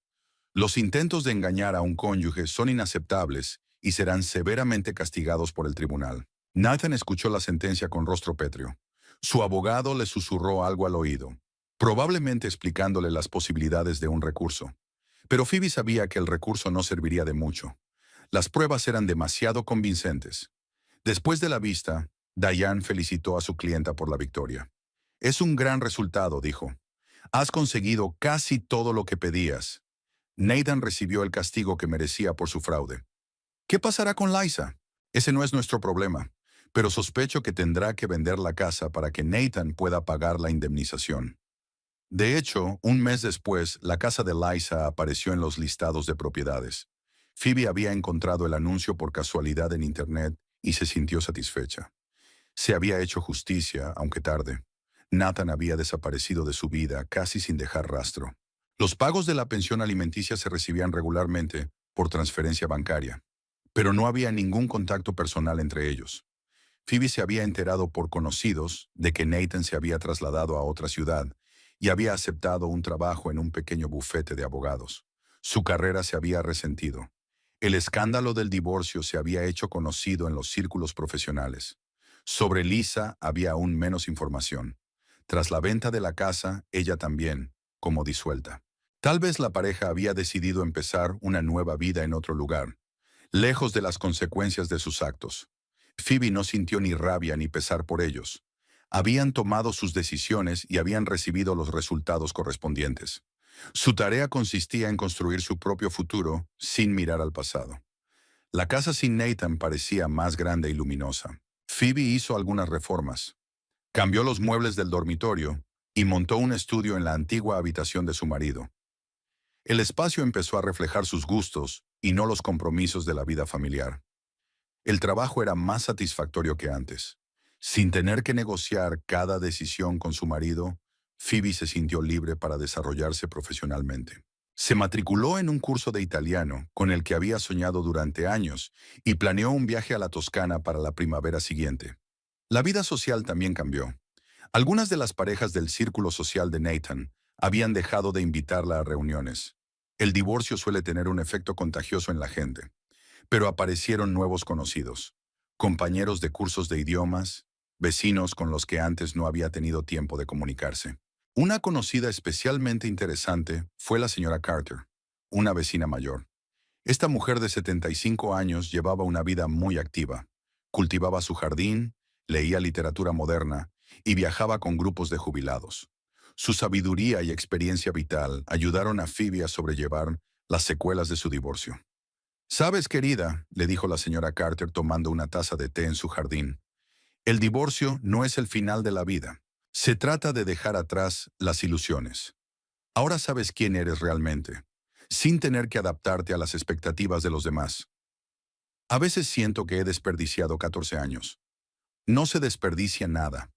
Los intentos de engañar a un cónyuge son inaceptables y serán severamente castigados por el tribunal. Nathan escuchó la sentencia con rostro pétreo. Su abogado le susurró algo al oído, probablemente explicándole las posibilidades de un recurso. Pero Phoebe sabía que el recurso no serviría de mucho. Las pruebas eran demasiado convincentes. Después de la vista, Diane felicitó a su clienta por la victoria. Es un gran resultado, dijo. Has conseguido casi todo lo que pedías. Nathan recibió el castigo que merecía por su fraude. ¿Qué pasará con Liza? Ese no es nuestro problema, pero sospecho que tendrá que vender la casa para que Nathan pueda pagar la indemnización. De hecho, un mes después, la casa de Liza apareció en los listados de propiedades. Phoebe había encontrado el anuncio por casualidad en Internet y se sintió satisfecha. Se había hecho justicia, aunque tarde. Nathan había desaparecido de su vida casi sin dejar rastro. Los pagos de la pensión alimenticia se recibían regularmente por transferencia bancaria, pero no había ningún contacto personal entre ellos. Phoebe se había enterado por conocidos de que Nathan se había trasladado a otra ciudad y había aceptado un trabajo en un pequeño bufete de abogados. Su carrera se había resentido. El escándalo del divorcio se había hecho conocido en los círculos profesionales. Sobre Lisa había aún menos información. Tras la venta de la casa, ella también, como disuelta. Tal vez la pareja había decidido empezar una nueva vida en otro lugar, lejos de las consecuencias de sus actos. Phoebe no sintió ni rabia ni pesar por ellos. Habían tomado sus decisiones y habían recibido los resultados correspondientes. Su tarea consistía en construir su propio futuro sin mirar al pasado. La casa sin Nathan parecía más grande y luminosa. Phoebe hizo algunas reformas. Cambió los muebles del dormitorio y montó un estudio en la antigua habitación de su marido. El espacio empezó a reflejar sus gustos y no los compromisos de la vida familiar. El trabajo era más satisfactorio que antes. Sin tener que negociar cada decisión con su marido, Phoebe se sintió libre para desarrollarse profesionalmente. Se matriculó en un curso de italiano con el que había soñado durante años y planeó un viaje a la Toscana para la primavera siguiente. La vida social también cambió. Algunas de las parejas del círculo social de Nathan habían dejado de invitarla a reuniones. El divorcio suele tener un efecto contagioso en la gente. Pero aparecieron nuevos conocidos, compañeros de cursos de idiomas, vecinos con los que antes no había tenido tiempo de comunicarse. Una conocida especialmente interesante fue la señora Carter, una vecina mayor. Esta mujer de 75 años llevaba una vida muy activa. Cultivaba su jardín, leía literatura moderna y viajaba con grupos de jubilados. Su sabiduría y experiencia vital ayudaron a Phoebe a sobrellevar las secuelas de su divorcio. «Sabes, querida», le dijo la señora Carter tomando una taza de té en su jardín, «el divorcio no es el final de la vida. Se trata de dejar atrás las ilusiones. Ahora sabes quién eres realmente, sin tener que adaptarte a las expectativas de los demás. A veces siento que he desperdiciado 14 años. No se desperdicia nada.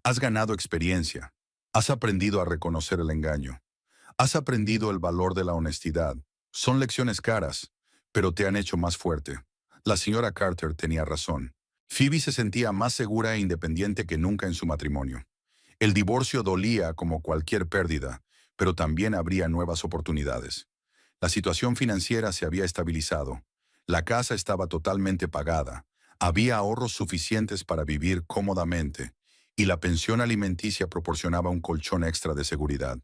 Has ganado experiencia. Has aprendido a reconocer el engaño. Has aprendido el valor de la honestidad. Son lecciones caras, pero te han hecho más fuerte». La señora Carter tenía razón. Phoebe se sentía más segura e independiente que nunca en su matrimonio. El divorcio dolía como cualquier pérdida, pero también habría nuevas oportunidades. La situación financiera se había estabilizado. La casa estaba totalmente pagada. Había ahorros suficientes para vivir cómodamente, y la pensión alimenticia proporcionaba un colchón extra de seguridad.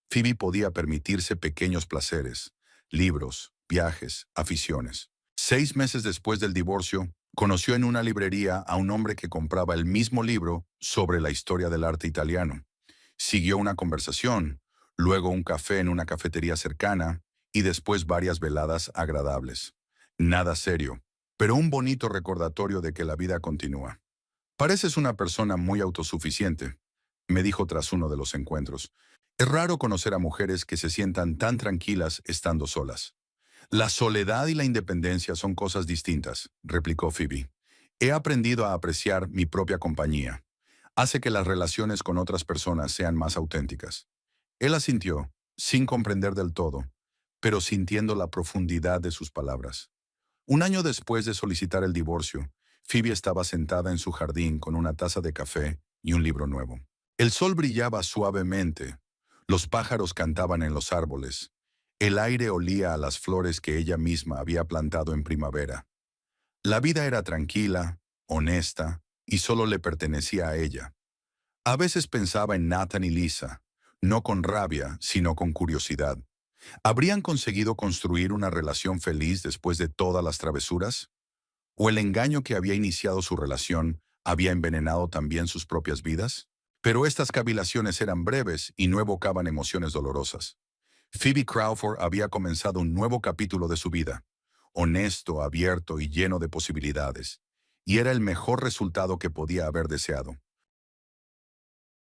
Phoebe podía permitirse pequeños placeres, libros, viajes, aficiones. 6 meses después del divorcio, Conoció en una librería a un hombre que compraba el mismo libro sobre la historia del arte italiano. Siguió una conversación, luego un café en una cafetería cercana y después varias veladas agradables. Nada serio, pero un bonito recordatorio de que la vida continúa. Pareces una persona muy autosuficiente, me dijo tras uno de los encuentros. Es raro conocer a mujeres que se sientan tan tranquilas estando solas. La soledad y la independencia son cosas distintas, replicó Phoebe. He aprendido a apreciar mi propia compañía. Hace que las relaciones con otras personas sean más auténticas. Él asintió, sin comprender del todo, pero sintiendo la profundidad de sus palabras. Un año después de solicitar el divorcio, Phoebe estaba sentada en su jardín con una taza de café y un libro nuevo. El sol brillaba suavemente, los pájaros cantaban en los árboles, el aire olía a las flores que ella misma había plantado en primavera. La vida era tranquila, honesta, y solo le pertenecía a ella. A veces pensaba en Nathan y Lisa, no con rabia, sino con curiosidad. ¿Habrían conseguido construir una relación feliz después de todas las travesuras? ¿O el engaño que había iniciado su relación había envenenado también sus propias vidas? Pero estas cavilaciones eran breves y no evocaban emociones dolorosas. Phoebe Crawford había comenzado un nuevo capítulo de su vida, honesto, abierto y lleno de posibilidades, y era el mejor resultado que podía haber deseado.